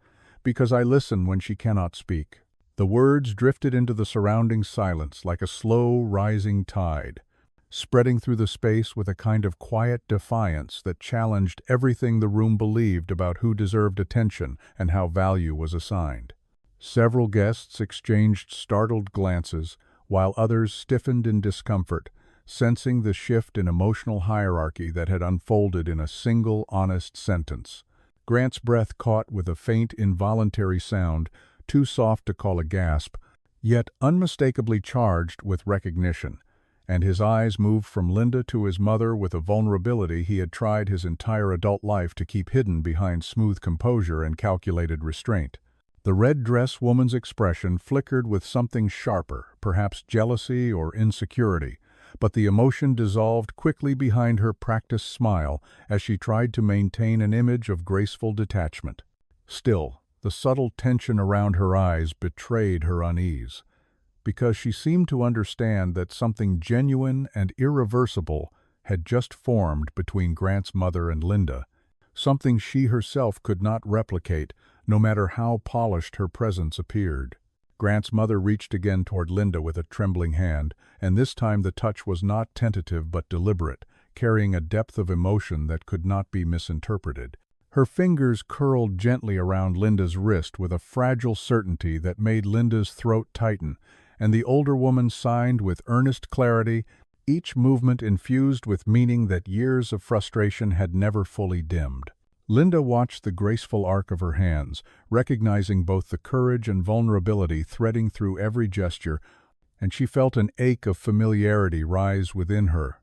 "because I listen when she cannot speak." The words drifted into the surrounding silence like a slow rising tide, spreading through the space with a kind of quiet defiance that challenged everything the room believed about who deserved attention and how value was assigned. Several guests exchanged startled glances, while others stiffened in discomfort, sensing the shift in emotional hierarchy that had unfolded in a single honest sentence. Grant's breath caught with a faint, involuntary sound, too soft to call a gasp, yet unmistakably charged with recognition, and his eyes moved from Linda to his mother with a vulnerability he had tried his entire adult life to keep hidden behind smooth composure and calculated restraint. The red-dress woman's expression flickered with something sharper, perhaps jealousy or insecurity, but the emotion dissolved quickly behind her practiced smile as she tried to maintain an image of graceful detachment. Still, the subtle tension around her eyes betrayed her unease, because she seemed to understand that something genuine and irreversible had just formed between Grant's mother and Linda, something she herself could not replicate, no matter how polished her presence appeared. Grant's mother reached again toward Linda with a trembling hand, and this time the touch was not tentative but deliberate, carrying a depth of emotion that could not be misinterpreted. Her fingers curled gently around Linda's wrist with a fragile certainty that made Linda's throat tighten, and the older woman signed with earnest clarity, each movement infused with meaning that years of frustration had never fully dimmed. Linda watched the graceful arc of her hands, recognizing both the courage and vulnerability threading through every gesture, and she felt an ache of familiarity rise within her,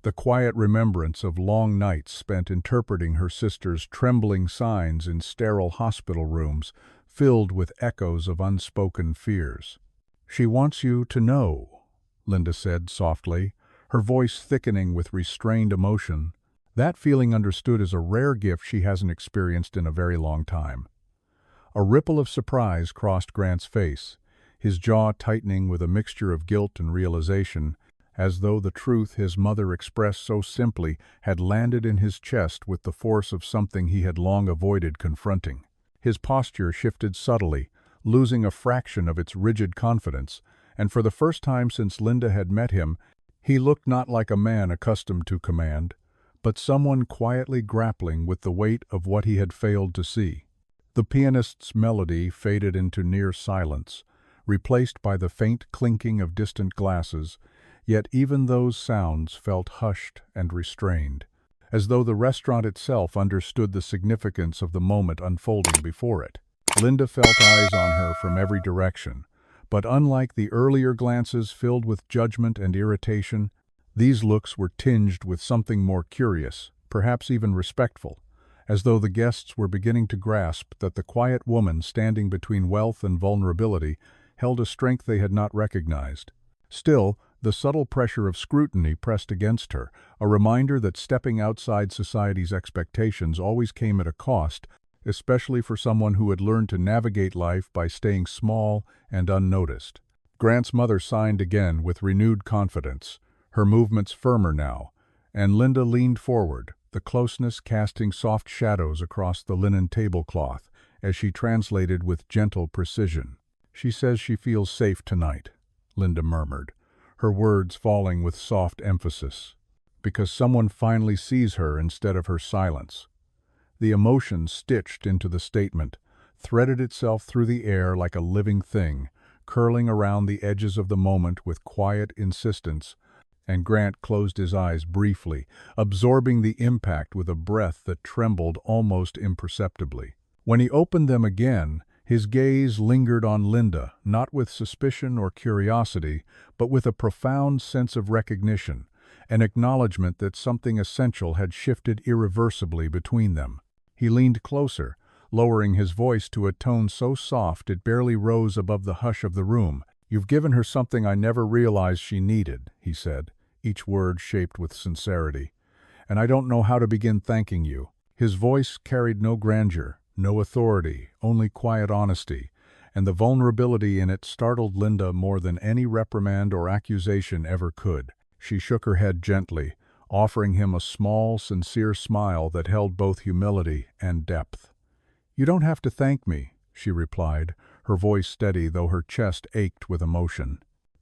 the quiet remembrance of long nights spent interpreting her sister's trembling signs in sterile hospital rooms, filled with echoes of unspoken fears. "She wants you to know," Linda said softly, her voice thickening with restrained emotion. That feeling understood is a rare gift she hasn't experienced in a very long time. A ripple of surprise crossed Grant's face, his jaw tightening with a mixture of guilt and realization, as though the truth his mother expressed so simply had landed in his chest with the force of something he had long avoided confronting. His posture shifted subtly, losing a fraction of its rigid confidence, and for the first time since Linda had met him, he looked not like a man accustomed to command, but someone quietly grappling with the weight of what he had failed to see. The pianist's melody faded into near silence, replaced by the faint clinking of distant glasses, yet even those sounds felt hushed and restrained, as though the restaurant itself understood the significance of the moment unfolding before it. Linda felt eyes on her from every direction, but unlike the earlier glances filled with judgment and irritation, these looks were tinged with something more curious, perhaps even respectful, as though the guests were beginning to grasp that the quiet woman standing between wealth and vulnerability held a strength they had not recognized. Still, the subtle pressure of scrutiny pressed against her, a reminder that stepping outside society's expectations always came at a cost, especially for someone who had learned to navigate life by staying small and unnoticed. Grant's mother signed again with renewed confidence, her movements firmer now, and Linda leaned forward, the closeness casting soft shadows across the linen tablecloth as she translated with gentle precision. "She says she feels safe tonight," Linda murmured, her words falling with soft emphasis, "because someone finally sees her instead of her silence." The emotion stitched into the statement threaded itself through the air like a living thing, curling around the edges of the moment with quiet insistence, and Grant closed his eyes briefly, absorbing the impact with a breath that trembled almost imperceptibly. When he opened them again, his gaze lingered on Linda, not with suspicion or curiosity, but with a profound sense of recognition, an acknowledgement that something essential had shifted irreversibly between them. He leaned closer, lowering his voice to a tone so soft it barely rose above the hush of the room. "You've given her something I never realized she needed," he said, each word shaped with sincerity. "And I don't know how to begin thanking you." His voice carried no grandeur, no authority, only quiet honesty, and the vulnerability in it startled Linda more than any reprimand or accusation ever could. She shook her head gently, offering him a small, sincere smile that held both humility and depth. "You don't have to thank me," she replied, her voice steady though her chest ached with emotion.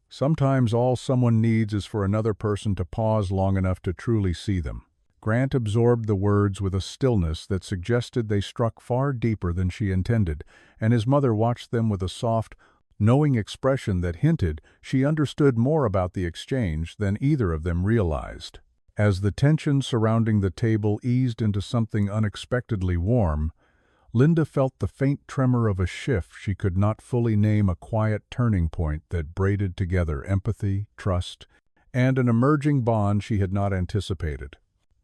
"Sometimes all someone needs is for another person to pause long enough to truly see them." Grant absorbed the words with a stillness that suggested they struck far deeper than she intended, and his mother watched them with a soft, knowing expression that hinted she understood more about the exchange than either of them realized. As the tension surrounding the table eased into something unexpectedly warm, Linda felt the faint tremor of a shift she could not fully name, a quiet turning point that braided together empathy, trust, and an emerging bond she had not anticipated.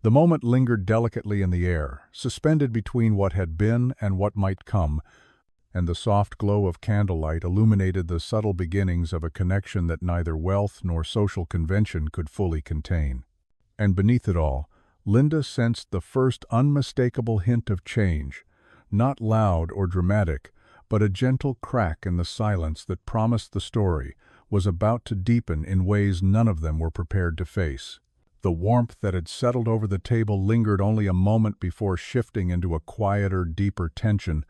The moment lingered delicately in the air, suspended between what had been and what might come, and the soft glow of candlelight illuminated the subtle beginnings of a connection that neither wealth nor social convention could fully contain. And beneath it all, Linda sensed the first unmistakable hint of change, not loud or dramatic, but a gentle crack in the silence that promised the story was about to deepen in ways none of them were prepared to face. The warmth that had settled over the table lingered only a moment before shifting into a quieter, deeper tension,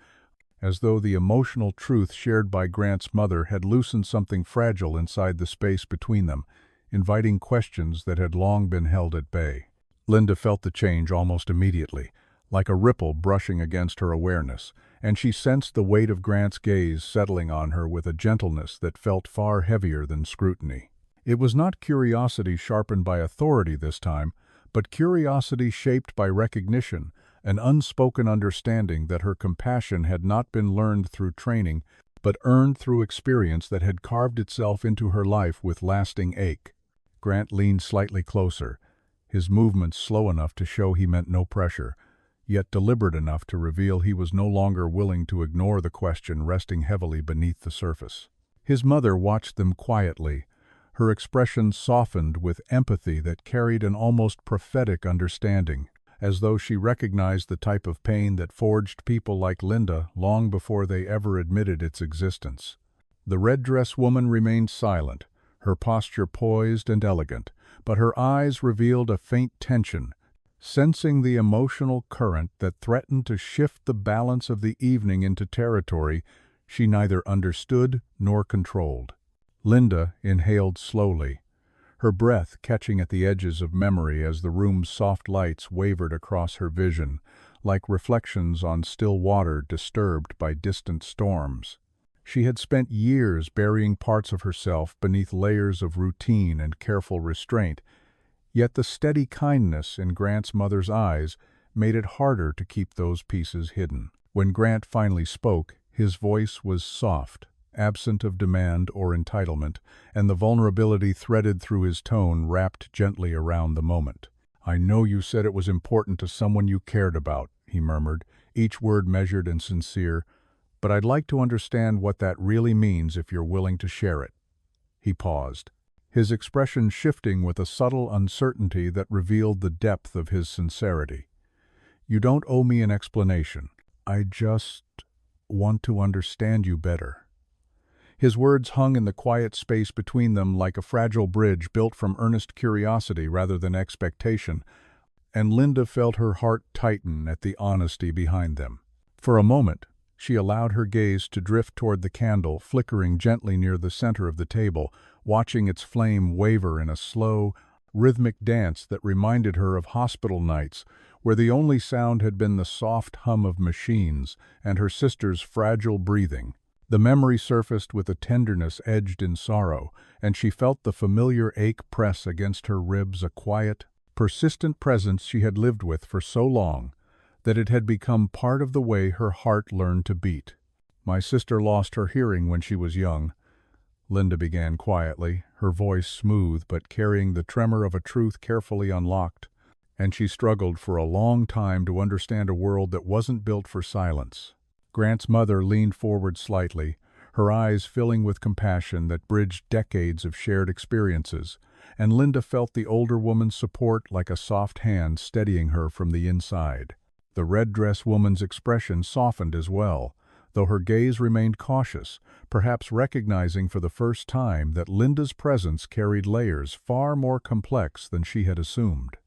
as though the emotional truth shared by Grant's mother had loosened something fragile inside the space between them, inviting questions that had long been held at bay. Linda felt the change almost immediately, like a ripple brushing against her awareness, and she sensed the weight of Grant's gaze settling on her with a gentleness that felt far heavier than scrutiny. It was not curiosity sharpened by authority this time, but curiosity shaped by recognition, an unspoken understanding that her compassion had not been learned through training, but earned through experience that had carved itself into her life with lasting ache. Grant leaned slightly closer, his movements slow enough to show he meant no pressure, yet deliberate enough to reveal he was no longer willing to ignore the question resting heavily beneath the surface. His mother watched them quietly, her expression softened with empathy that carried an almost prophetic understanding, as though she recognized the type of pain that forged people like Linda long before they ever admitted its existence. The red-dress woman remained silent, her posture poised and elegant, but her eyes revealed a faint tension, sensing the emotional current that threatened to shift the balance of the evening into territory she neither understood nor controlled. Linda inhaled slowly, her breath catching at the edges of memory as the room's soft lights wavered across her vision, like reflections on still water disturbed by distant storms. She had spent years burying parts of herself beneath layers of routine and careful restraint, yet the steady kindness in Grant's mother's eyes made it harder to keep those pieces hidden. When Grant finally spoke, his voice was soft, absent of demand or entitlement, and the vulnerability threaded through his tone wrapped gently around the moment. "I know you said it was important to someone you cared about," he murmured, each word measured and sincere, "but I'd like to understand what that really means if you're willing to share it." He paused, his expression shifting with a subtle uncertainty that revealed the depth of his sincerity. "You don't owe me an explanation. I just want to understand you better." His words hung in the quiet space between them like a fragile bridge built from earnest curiosity rather than expectation, and Linda felt her heart tighten at the honesty behind them. For a moment, she allowed her gaze to drift toward the candle flickering gently near the center of the table, watching its flame waver in a slow, rhythmic dance that reminded her of hospital nights, where the only sound had been the soft hum of machines and her sister's fragile breathing. The memory surfaced with a tenderness edged in sorrow, and she felt the familiar ache press against her ribs, a quiet, persistent presence she had lived with for so long that it had become part of the way her heart learned to beat. "My sister lost her hearing when she was young," Linda began quietly, her voice smooth but carrying the tremor of a truth carefully unlocked, "and she struggled for a long time to understand a world that wasn't built for silence." Grant's mother leaned forward slightly, her eyes filling with compassion that bridged decades of shared experiences, and Linda felt the older woman's support like a soft hand steadying her from the inside. The red-dress woman's expression softened as well, though her gaze remained cautious, perhaps recognizing for the first time that Linda's presence carried layers far more complex than she had assumed.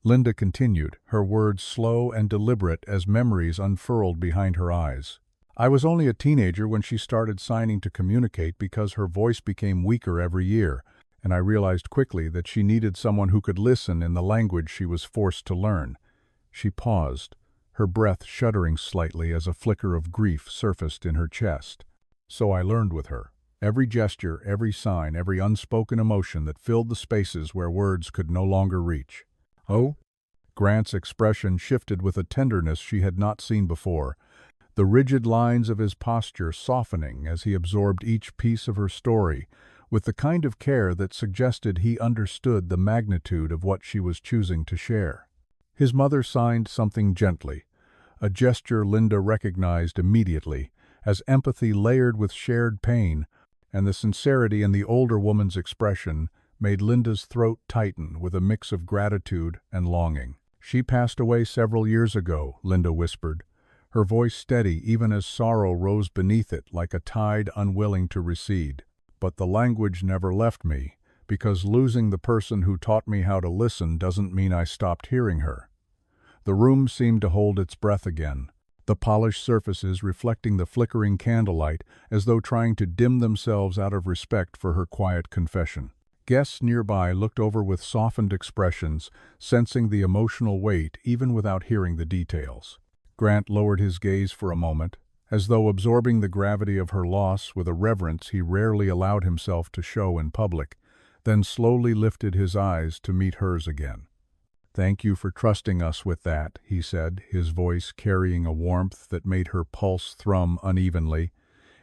Linda continued, her words slow and deliberate as memories unfurled behind her eyes. "I was only a teenager when she started signing to communicate because her voice became weaker every year, and I realized quickly that she needed someone who could listen in the language she was forced to learn." She paused, her breath shuddering slightly as a flicker of grief surfaced in her chest. "So I learned with her. Every gesture, every sign, every unspoken emotion that filled the spaces where words could no longer reach." "Oh?" Grant's expression shifted with a tenderness she had not seen before, the rigid lines of his posture softening as he absorbed each piece of her story, with the kind of care that suggested he understood the magnitude of what she was choosing to share. His mother signed something gently, a gesture Linda recognized immediately, as empathy layered with shared pain, and the sincerity in the older woman's expression made Linda's throat tighten with a mix of gratitude and longing. "She passed away several years ago," Linda whispered, her voice steady even as sorrow rose beneath it like a tide unwilling to recede. "But the language never left me, because losing the person who taught me how to listen doesn't mean I stopped hearing her." The room seemed to hold its breath again, the polished surfaces reflecting the flickering candlelight as though trying to dim themselves out of respect for her quiet confession. Guests nearby looked over with softened expressions, sensing the emotional weight even without hearing the details. Grant lowered his gaze for a moment, as though absorbing the gravity of her loss with a reverence he rarely allowed himself to show in public, then slowly lifted his eyes to meet hers again. "Thank you for trusting us with that," he said, his voice carrying a warmth that made her pulse thrum unevenly.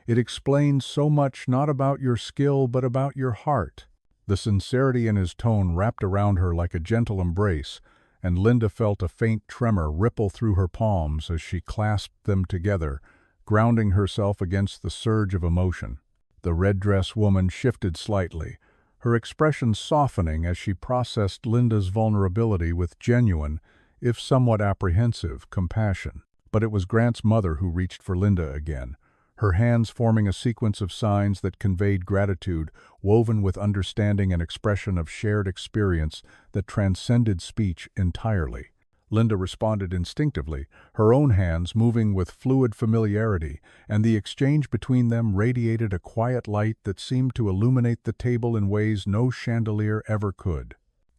"It explains so much not about your skill but about your heart." The sincerity in his tone wrapped around her like a gentle embrace, and Linda felt a faint tremor ripple through her palms as she clasped them together, grounding herself against the surge of emotion. The red-dress woman shifted slightly, her expression softening as she processed Linda's vulnerability with genuine, if somewhat apprehensive, compassion. But it was Grant's mother who reached for Linda again, her hands forming a sequence of signs that conveyed gratitude, woven with understanding and expression of shared experience that transcended speech entirely. Linda responded instinctively, her own hands moving with fluid familiarity, and the exchange between them radiated a quiet light that seemed to illuminate the table in ways no chandelier ever could.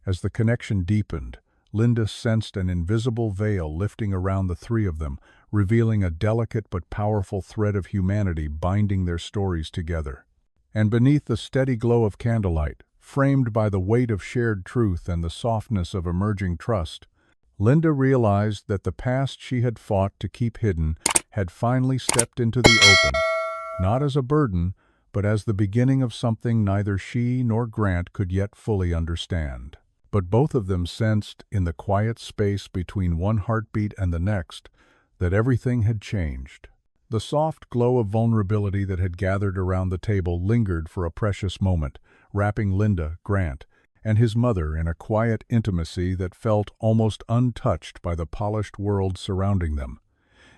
As the connection deepened, Linda sensed an invisible veil lifting around the three of them, revealing a delicate but powerful thread of humanity binding their stories together. And beneath the steady glow of candlelight, framed by the weight of shared truth and the softness of emerging trust, Linda realized that the past she had fought to keep hidden had finally stepped into the open, not as a burden, but as the beginning of something neither she nor Grant could yet fully understand. But both of them sensed, in the quiet space between one heartbeat and the next, that everything had changed. The soft glow of vulnerability that had gathered around the table lingered for a precious moment, wrapping Linda, Grant, and his mother in a quiet intimacy that felt almost untouched by the polished world surrounding them.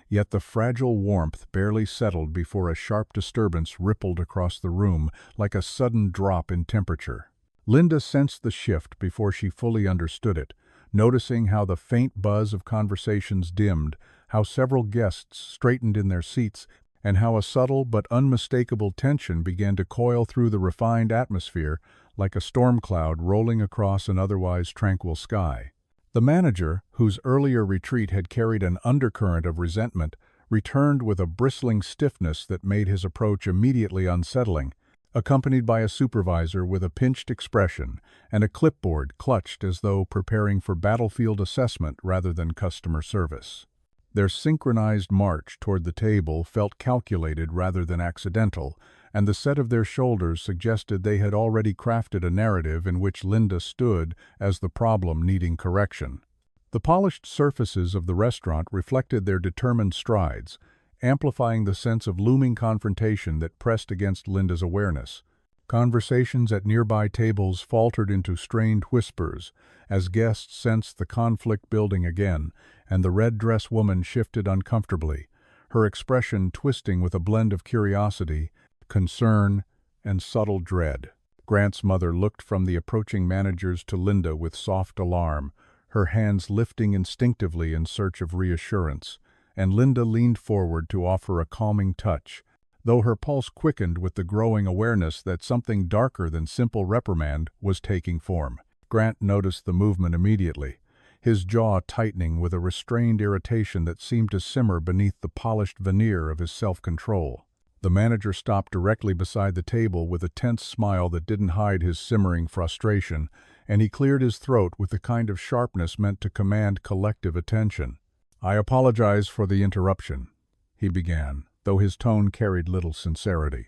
Yet the fragile warmth barely settled before a sharp disturbance rippled across the room like a sudden drop in temperature. Linda sensed the shift before she fully understood it, noticing how the faint buzz of conversations dimmed, how several guests straightened in their seats, and how a subtle but unmistakable tension began to coil through the refined atmosphere like a storm cloud rolling across an otherwise tranquil sky. The manager, whose earlier retreat had carried an undercurrent of resentment, returned with a bristling stiffness that made his approach immediately unsettling, accompanied by a supervisor with a pinched expression and a clipboard clutched as though preparing for battlefield assessment rather than customer service. Their synchronized march toward the table felt calculated rather than accidental, and the set of their shoulders suggested they had already crafted a narrative in which Linda stood as the problem needing correction. The polished surfaces of the restaurant reflected their determined strides, amplifying the sense of looming confrontation that pressed against Linda's awareness. Conversations at nearby tables faltered into strained whispers as guests sensed the conflict building again, and the red-dress woman shifted uncomfortably, her expression twisting with a blend of curiosity, concern, and subtle dread. Grant's mother looked from the approaching managers to Linda with soft alarm, her hands lifting instinctively in search of reassurance, and Linda leaned forward to offer a calming touch, though her pulse quickened with the growing awareness that something darker than simple reprimand was taking form. Grant noticed the movement immediately, his jaw tightening with a restrained irritation that seemed to simmer beneath the polished veneer of his self-control. The manager stopped directly beside the table with a tense smile that didn't hide his simmering frustration, and he cleared his throat with the kind of sharpness meant to command collective attention. "I apologize for the interruption," he began, though his tone carried little sincerity.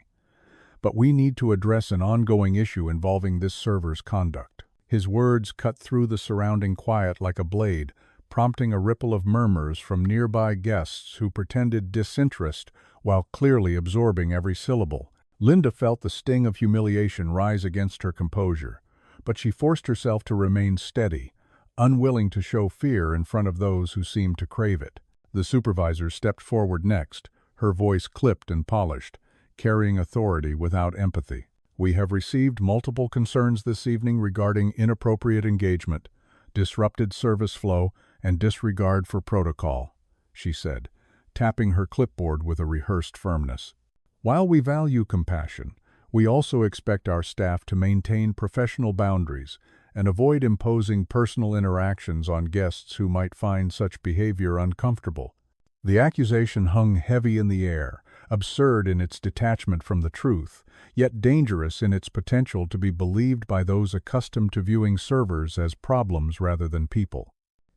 "But we need to address an ongoing issue involving this server's conduct." His words cut through the surrounding quiet like a blade, prompting a ripple of murmurs from nearby guests who pretended disinterest while clearly absorbing every syllable. Linda felt the sting of humiliation rise against her composure, but she forced herself to remain steady, unwilling to show fear in front of those who seemed to crave it. The supervisor stepped forward next, her voice clipped and polished, carrying authority without empathy. "We have received multiple concerns this evening regarding inappropriate engagement, disrupted service flow, and disregard for protocol," she said, tapping her clipboard with a rehearsed firmness. While we value compassion, we also expect our staff to maintain professional boundaries and avoid imposing personal interactions on guests who might find such behavior uncomfortable. The accusation hung heavy in the air, absurd in its detachment from the truth, yet dangerous in its potential to be believed by those accustomed to viewing servers as problems rather than people.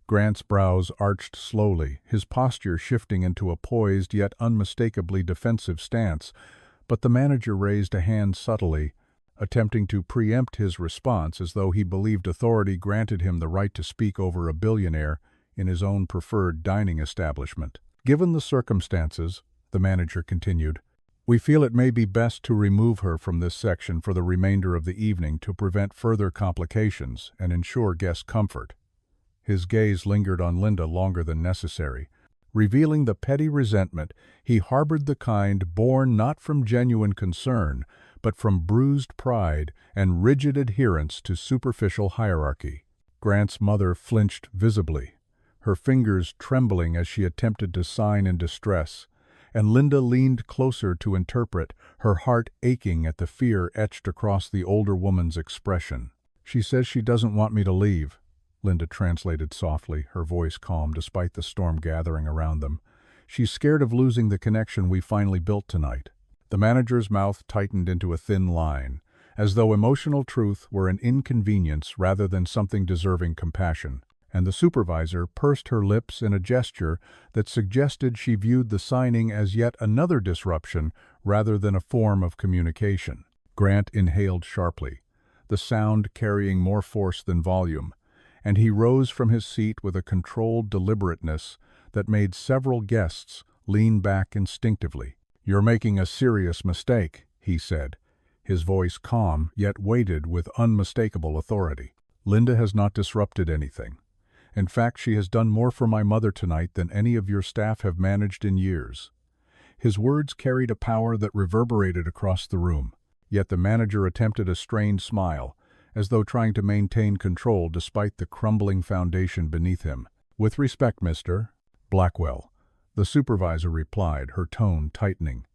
Grant's brows arched slowly, his posture shifting into a poised yet unmistakably defensive stance, but the manager raised a hand subtly, attempting to preempt his response as though he believed authority granted him the right to speak over a billionaire in his own preferred dining establishment. Given the circumstances, the manager continued, we feel it may be best to remove her from this section for the remainder of the evening to prevent further complications and ensure guest comfort. His gaze lingered on Linda longer than necessary, revealing the petty resentment he harbored, the kind born not from genuine concern, but from bruised pride and rigid adherence to superficial hierarchy. Grant's mother flinched visibly, her fingers trembling as she attempted to sign in distress, and Linda leaned closer to interpret, her heart aching at the fear etched across the older woman's expression. She says she doesn't want me to leave, Linda translated softly, her voice calm despite the storm gathering around them. She's scared of losing the connection we finally built tonight. The manager's mouth tightened into a thin line, as though emotional truth were an inconvenience rather than something deserving compassion, and the supervisor pursed her lips in a gesture that suggested she viewed the signing as yet another disruption rather than a form of communication. Grant inhaled sharply, the sound carrying more force than volume, and he rose from his seat with a controlled deliberateness that made several guests lean back instinctively. "You're making a serious mistake," he said, his voice calm yet weighted with unmistakable authority. "Linda has not disrupted anything. In fact, she has done more for my mother tonight than any of your staff have managed in years." His words carried a power that reverberated across the room, yet the manager attempted a strained smile, as though trying to maintain control despite the crumbling foundation beneath him. "With respect, Mr. Blackwell," the supervisor replied, her tone tightening.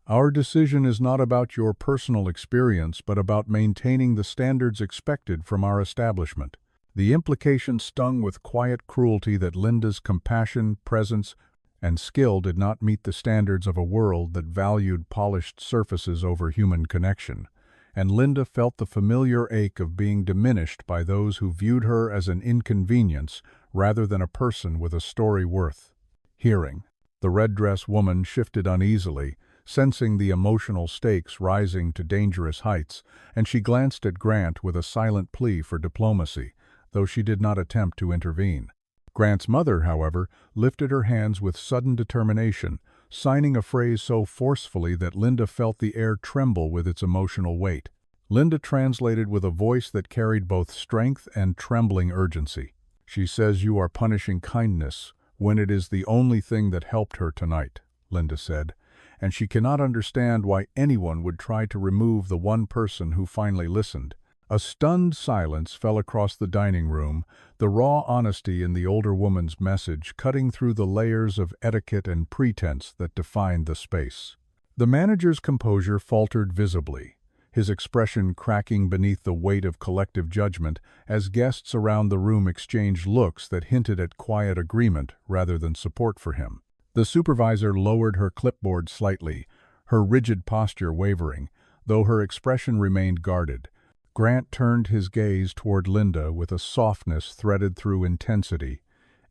"Our decision is not about your personal experience, but about maintaining the standards expected from our establishment." The implication stung with quiet cruelty that Linda's compassion, presence, and skill did not meet the standards of a world that valued polished surfaces over human connection, and Linda felt the familiar ache of being diminished by those who viewed her as an inconvenience rather than a person with a story worth hearing. The red-dress woman shifted uneasily, sensing the emotional stakes rising to dangerous heights, and she glanced at Grant with a silent plea for diplomacy, though she did not attempt to intervene. Grant's mother, however, lifted her hands with sudden determination, signing a phrase so forcefully that Linda felt the air tremble with its emotional weight. Linda translated with a voice that carried both strength and trembling urgency. "She says you are punishing kindness when it is the only thing that helped her tonight," Linda said, "and she cannot understand why anyone would try to remove the one person who finally listened." A stunned silence fell across the dining room, the raw honesty in the older woman's message cutting through the layers of etiquette and pretense that defined the space. The manager's composure faltered visibly, his expression cracking beneath the weight of collective judgment as guests around the room exchanged looks that hinted at quiet agreement rather than support for him. The supervisor lowered her clipboard slightly, her rigid posture wavering, though her expression remained guarded. Grant turned his gaze toward Linda with a softness threaded through intensity,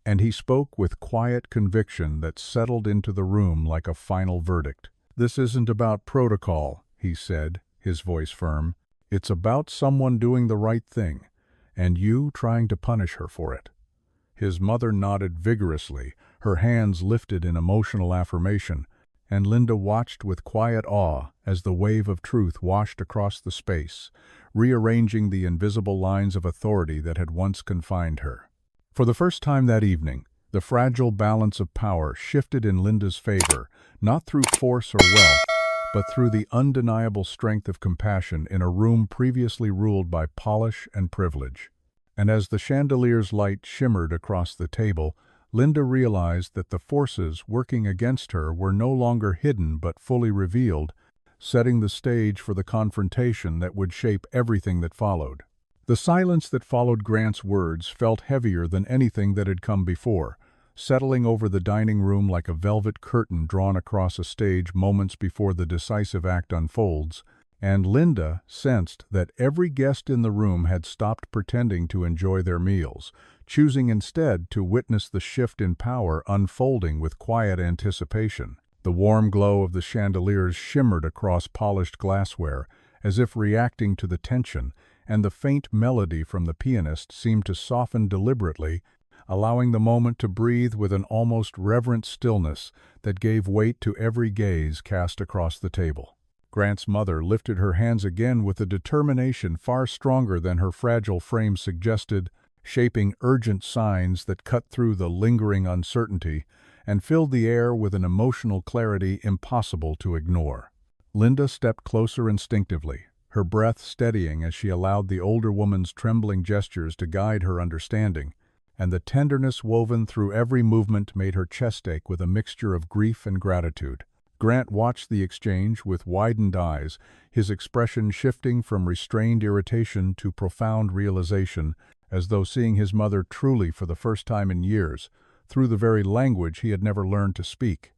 and he spoke with quiet conviction that settled into the room like a final verdict. "This isn't about protocol," he said, his voice firm. "It's about someone doing the right thing, and you trying to punish her for it." His mother nodded vigorously, her hands lifted in emotional affirmation, and Linda watched with quiet awe as the wave of truth washed across the space, rearranging the invisible lines of authority that had once confined her. For the first time that evening, the fragile balance of power shifted in Linda's favor, not through force or wealth, but through the undeniable strength of compassion in a room previously ruled by polish and privilege. And as the chandelier's light shimmered across the table, Linda realized that the forces working against her were no longer hidden but fully revealed, setting the stage for the confrontation that would shape everything that followed. The silence that followed Grant's words felt heavier than anything that had come before, settling over the dining room like a velvet curtain drawn across a stage moments before the decisive act unfolds, and Linda sensed that every guest in the room had stopped pretending to enjoy their meals, choosing instead to witness the shift in power unfolding with quiet anticipation. The warm glow of the chandeliers shimmered across polished glassware, as if reacting to the tension, and the faint melody from the pianist seemed to soften deliberately, allowing the moment to breathe with an almost reverent stillness that gave weight to every gaze cast across the table. Grant's mother lifted her hands again with a determination far stronger than her fragile frame suggested, shaping urgent signs that cut through the lingering uncertainty and filled the air with an emotional clarity impossible to ignore. Linda stepped closer instinctively, her breath steadying as she allowed the older woman's trembling gestures to guide her understanding, and the tenderness woven through every movement made her chest ache with a mixture of grief and gratitude. Grant watched the exchange with widened eyes, his expression shifting from restrained irritation to profound realization, as though seeing his mother truly for the first time in years, through the very language he had never learned to speak.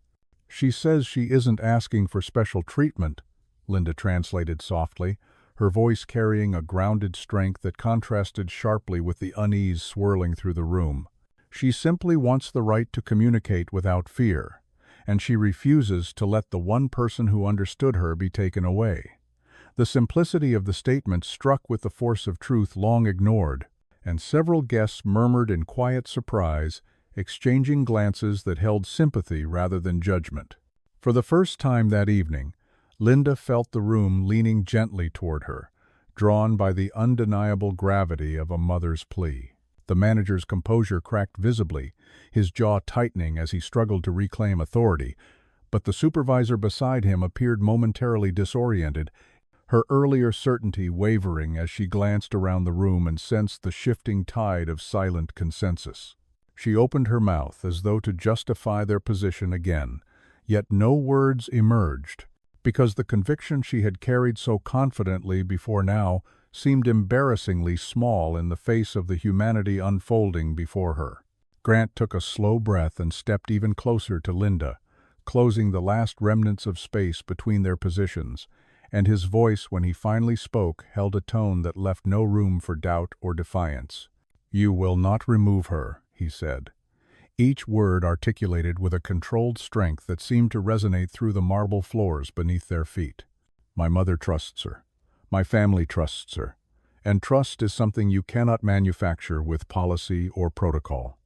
"She says she isn't asking for special treatment," Linda translated softly, her voice carrying a grounded strength that contrasted sharply with the unease swirling through the room. "She simply wants the right to communicate without fear, and she refuses to let the one person who understood her be taken away." The simplicity of the statement struck with the force of truth long ignored, and several guests murmured in quiet surprise, exchanging glances that held sympathy rather than judgment. For the first time that evening, Linda felt the room leaning gently toward her, drawn by the undeniable gravity of a mother's plea. The manager's composure cracked visibly, his jaw tightening as he struggled to reclaim authority, but the supervisor beside him appeared momentarily disoriented, her earlier certainty wavering as she glanced around the room and sensed the shifting tide of silent consensus. She opened her mouth as though to justify their position again, yet no words emerged, because the conviction she had carried so confidently before now seemed embarrassingly small in the face of the humanity unfolding before her. Grant took a slow breath and stepped even closer to Linda, closing the last remnants of space between their positions, and his voice when he finally spoke held a tone that left no room for doubt or defiance. "You will not remove her," he said, each word articulated with a controlled strength that seemed to resonate through the marble floors beneath their feet. "My mother trusts her. My family trusts her. And trust is something you cannot manufacture with policy or protocol."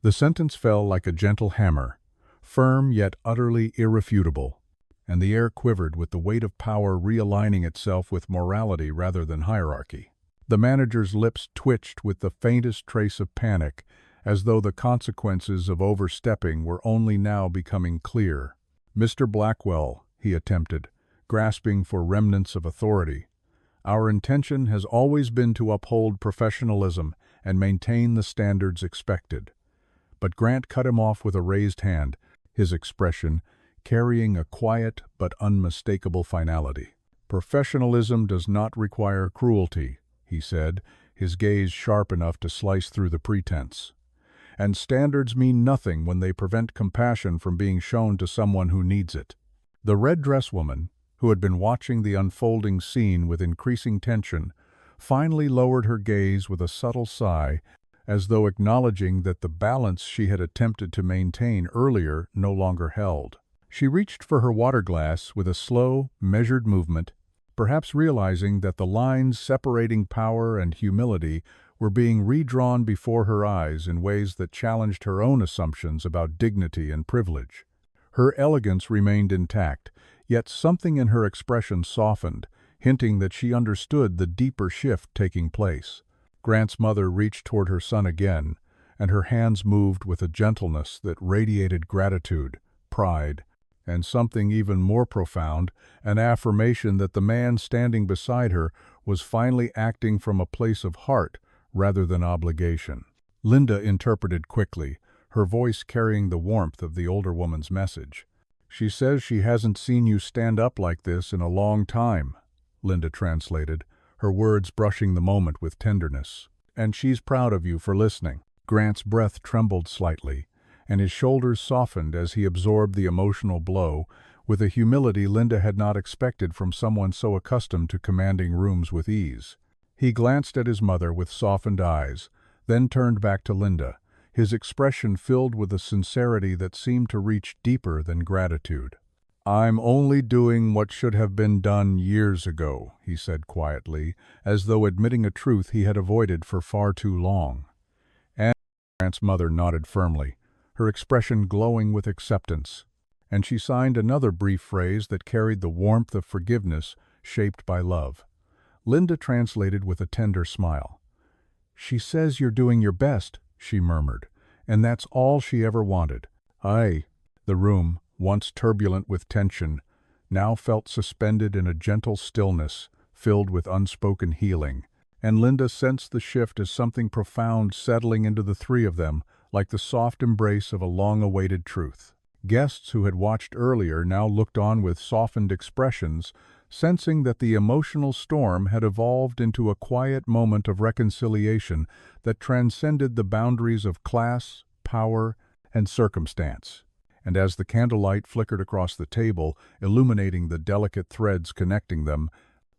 The sentence fell like a gentle hammer, firm yet utterly irrefutable, and the air quivered with the weight of power realigning itself with morality rather than hierarchy. The manager's lips twitched with the faintest trace of panic, as though the consequences of overstepping were only now becoming clear. "Mr. Blackwell," he attempted, grasping for remnants of authority, "our intention has always been to uphold professionalism and maintain the standards expected." But Grant cut him off with a raised hand, his expression carrying a quiet but unmistakable finality. "Professionalism does not require cruelty," he said, his gaze sharp enough to slice through the pretense. "And standards mean nothing when they prevent compassion from being shown to someone who needs it." The red dress woman, who had been watching the unfolding scene with increasing tension, finally lowered her gaze with a subtle sigh, as though acknowledging that the balance she had attempted to maintain earlier no longer held. She reached for her water glass with a slow, measured movement, perhaps realizing that the lines separating power and humility were being redrawn before her eyes in ways that challenged her own assumptions about dignity and privilege. Her elegance remained intact, yet something in her expression softened, hinting that she understood the deeper shift taking place. Grant's mother reached toward her son again, and her hands moved with a gentleness that radiated gratitude, pride, and something even more profound, an affirmation that the man standing beside her was finally acting from a place of heart rather than obligation. Linda interpreted quickly, her voice carrying the warmth of the older woman's message. "She says she hasn't seen you stand up like this in a long time," Linda translated, her words brushing the moment with tenderness. "And she's proud of you for listening." Grant's breath trembled slightly, and his shoulders softened as he absorbed the emotional blow, with a humility Linda had not expected from someone so accustomed to commanding rooms with ease. He glanced at his mother with softened eyes, then turned back to Linda, his expression filled with a sincerity that seemed to reach deeper than gratitude. "I'm only doing what should have been done years ago," he said quietly, as though admitting a truth he had avoided for far too long. And Grant's mother nodded firmly, her expression glowing with acceptance, and she signed another brief phrase that carried the warmth of forgiveness shaped by love. Linda translated with a tender smile. "She says you're doing your best," she murmured, "and that's all she ever wanted." "Aye." The room, once turbulent with tension, now felt suspended in a gentle stillness, filled with unspoken healing, and Linda sensed the shift as something profound settling into the three of them, like the soft embrace of a long-awaited truth. Guests who had watched earlier now looked on with softened expressions, sensing that the emotional storm had evolved into a quiet moment of reconciliation that transcended the boundaries of class, power, and circumstance. And as the candlelight flickered across the table, illuminating the delicate threads connecting them,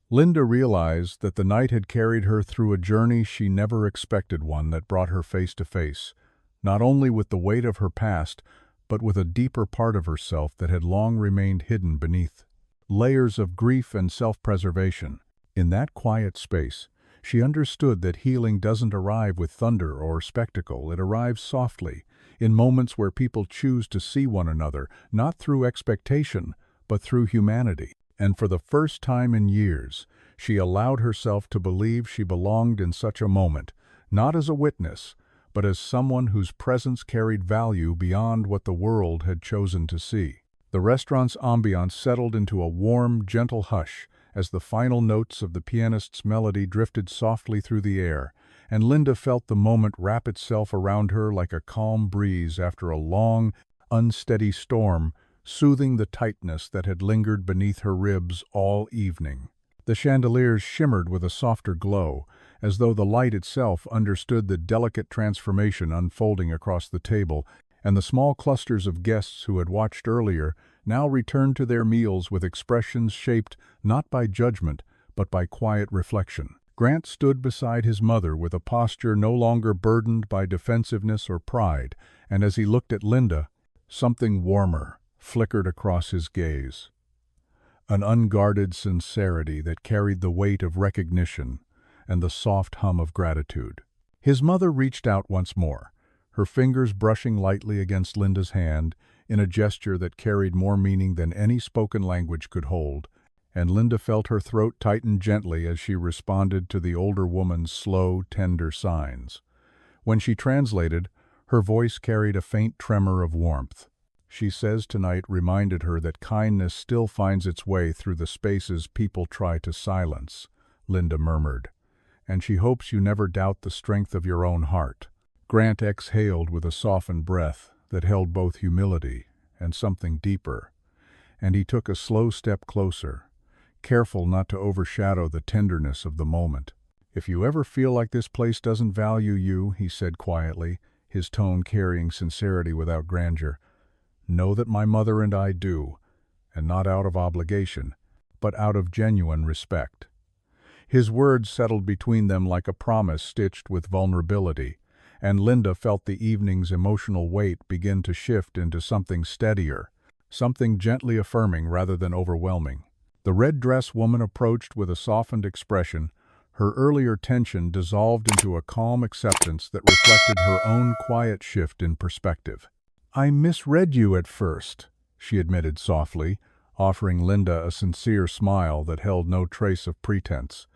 Linda realized that the night had carried her through a journey she never expected, one that brought her face to face, not only with the weight of her past, but with a deeper part of herself that had long remained hidden beneath layers of grief and self-preservation. In that quiet space, she understood that healing doesn't arrive with thunder or spectacle. It arrives softly, in moments where people choose to see one another, not through expectation, but through humanity. And for the first time in years, she allowed herself to believe she belonged in such a moment, not as a witness, but as someone whose presence carried value beyond what the world had chosen to see. The restaurant's ambiance settled into a warm, gentle hush as the final notes of the pianist's melody drifted softly through the air, and Linda felt the moment wrap itself around her like a calm breeze after a long, unsteady storm, soothing the tightness that had lingered beneath her ribs all evening. The chandeliers shimmered with a softer glow, as though the light itself understood the delicate transformation unfolding across the table, and the small clusters of guests who had watched earlier now returned to their meals with expressions shaped not by judgment, but by quiet reflection. Grant stood beside his mother with a posture no longer burdened by defensiveness or pride, and as he looked at Linda, something warmer flickered across his gaze. An unguarded sincerity that carried the weight of recognition and the soft hum of gratitude. His mother reached out once more, her fingers brushing lightly against Linda's hand in a gesture that carried more meaning than any spoken language could hold, and Linda felt her throat tighten gently as she responded to the older woman's slow, tender signs. When she translated, her voice carried a faint tremor of warmth. "She says tonight reminded her that kindness still finds its way through the spaces people try to silence," Linda murmured, "and she hopes you never doubt the strength of your own heart." Grant exhaled with a softened breath that held both humility and something deeper, and he took a slow step closer, careful not to overshadow the tenderness of the moment. "If you ever feel like this place doesn't value you," he said quietly, his tone carrying sincerity without grandeur, "know that my mother and I do, and not out of obligation, but out of genuine respect." His words settled between them like a promise stitched with vulnerability, and Linda felt the evening's emotional weight begin to shift into something steadier, something gently affirming rather than overwhelming. The red-dress woman approached with a softened expression, her earlier tension dissolved into a calm acceptance that reflected her own quiet shift in perspective. "I misread you at first," she admitted softly, offering Linda a sincere smile that held no trace of pretense.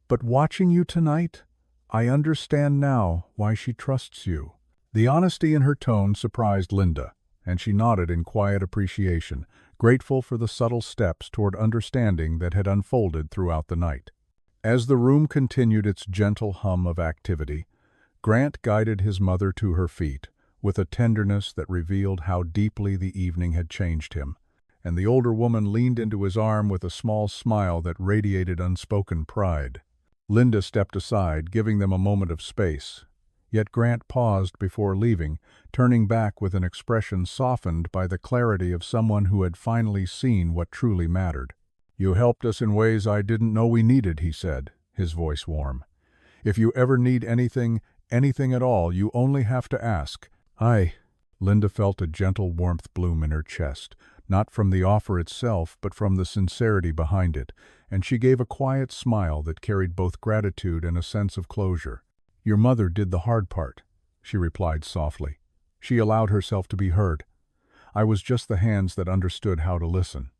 "But watching you tonight, I understand now why she trusts you." The honesty in her tone surprised Linda, and she nodded in quiet appreciation, grateful for the subtle steps toward understanding that had unfolded throughout the night. As the room continued its gentle hum of activity, Grant guided his mother to her feet, with a tenderness that revealed how deeply the evening had changed him. And the older woman leaned into his arm with a small smile that radiated unspoken pride. Linda stepped aside, giving them a moment of space. Yet Grant paused before leaving, turning back with an expression softened by the clarity of someone who had finally seen what truly mattered. "You helped us in ways I didn't know we needed," he said, his voice warm. "If you ever need anything at all, you only have to ask." Linda felt a gentle warmth bloom in her chest, not from the offer itself, but from the sincerity behind it, and she gave a quiet smile that carried both gratitude and a sense of closure. "Your mother did the hard part," she replied softly. "She allowed herself to be heard. I was just the hands that understood how to listen."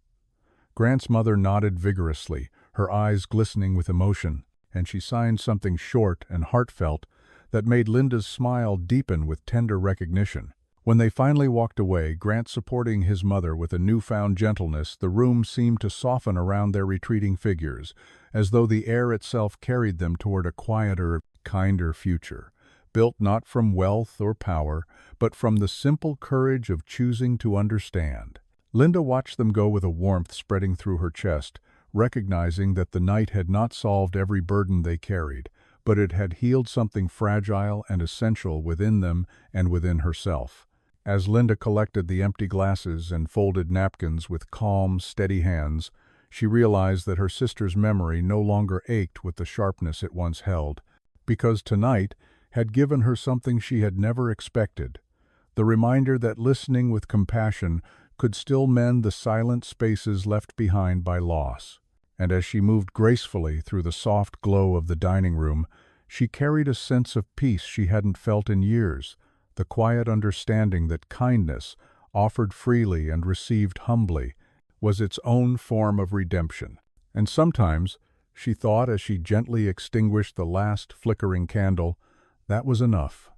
Grant's mother nodded vigorously, her eyes glistening with emotion, and she signed something short and heartfelt that made Linda's smile deepen with tender recognition. When they finally walked away, Grant supporting his mother with a newfound gentleness, the room seemed to soften around their retreating figures, as though the air itself carried them toward a quieter, kinder future, built not from wealth or power, but from the simple courage of choosing to understand. Linda watched them go with a warmth spreading through her chest, recognizing that the night had not solved every burden they carried, but it had healed something fragile and essential within them and within herself. As Linda collected the empty glasses and folded napkins with calm, steady hands, she realized that her sister's memory no longer ached with the sharpness it once held, because tonight had given her something she had never expected, the reminder that listening with compassion could still mend the silent spaces left behind by loss. And as she moved gracefully through the soft glow of the dining room, she carried a sense of peace she hadn't felt in years, the quiet understanding that kindness, offered freely and received humbly, was its own form of redemption. And sometimes, she thought as she gently extinguished the last flickering candle, that was enough.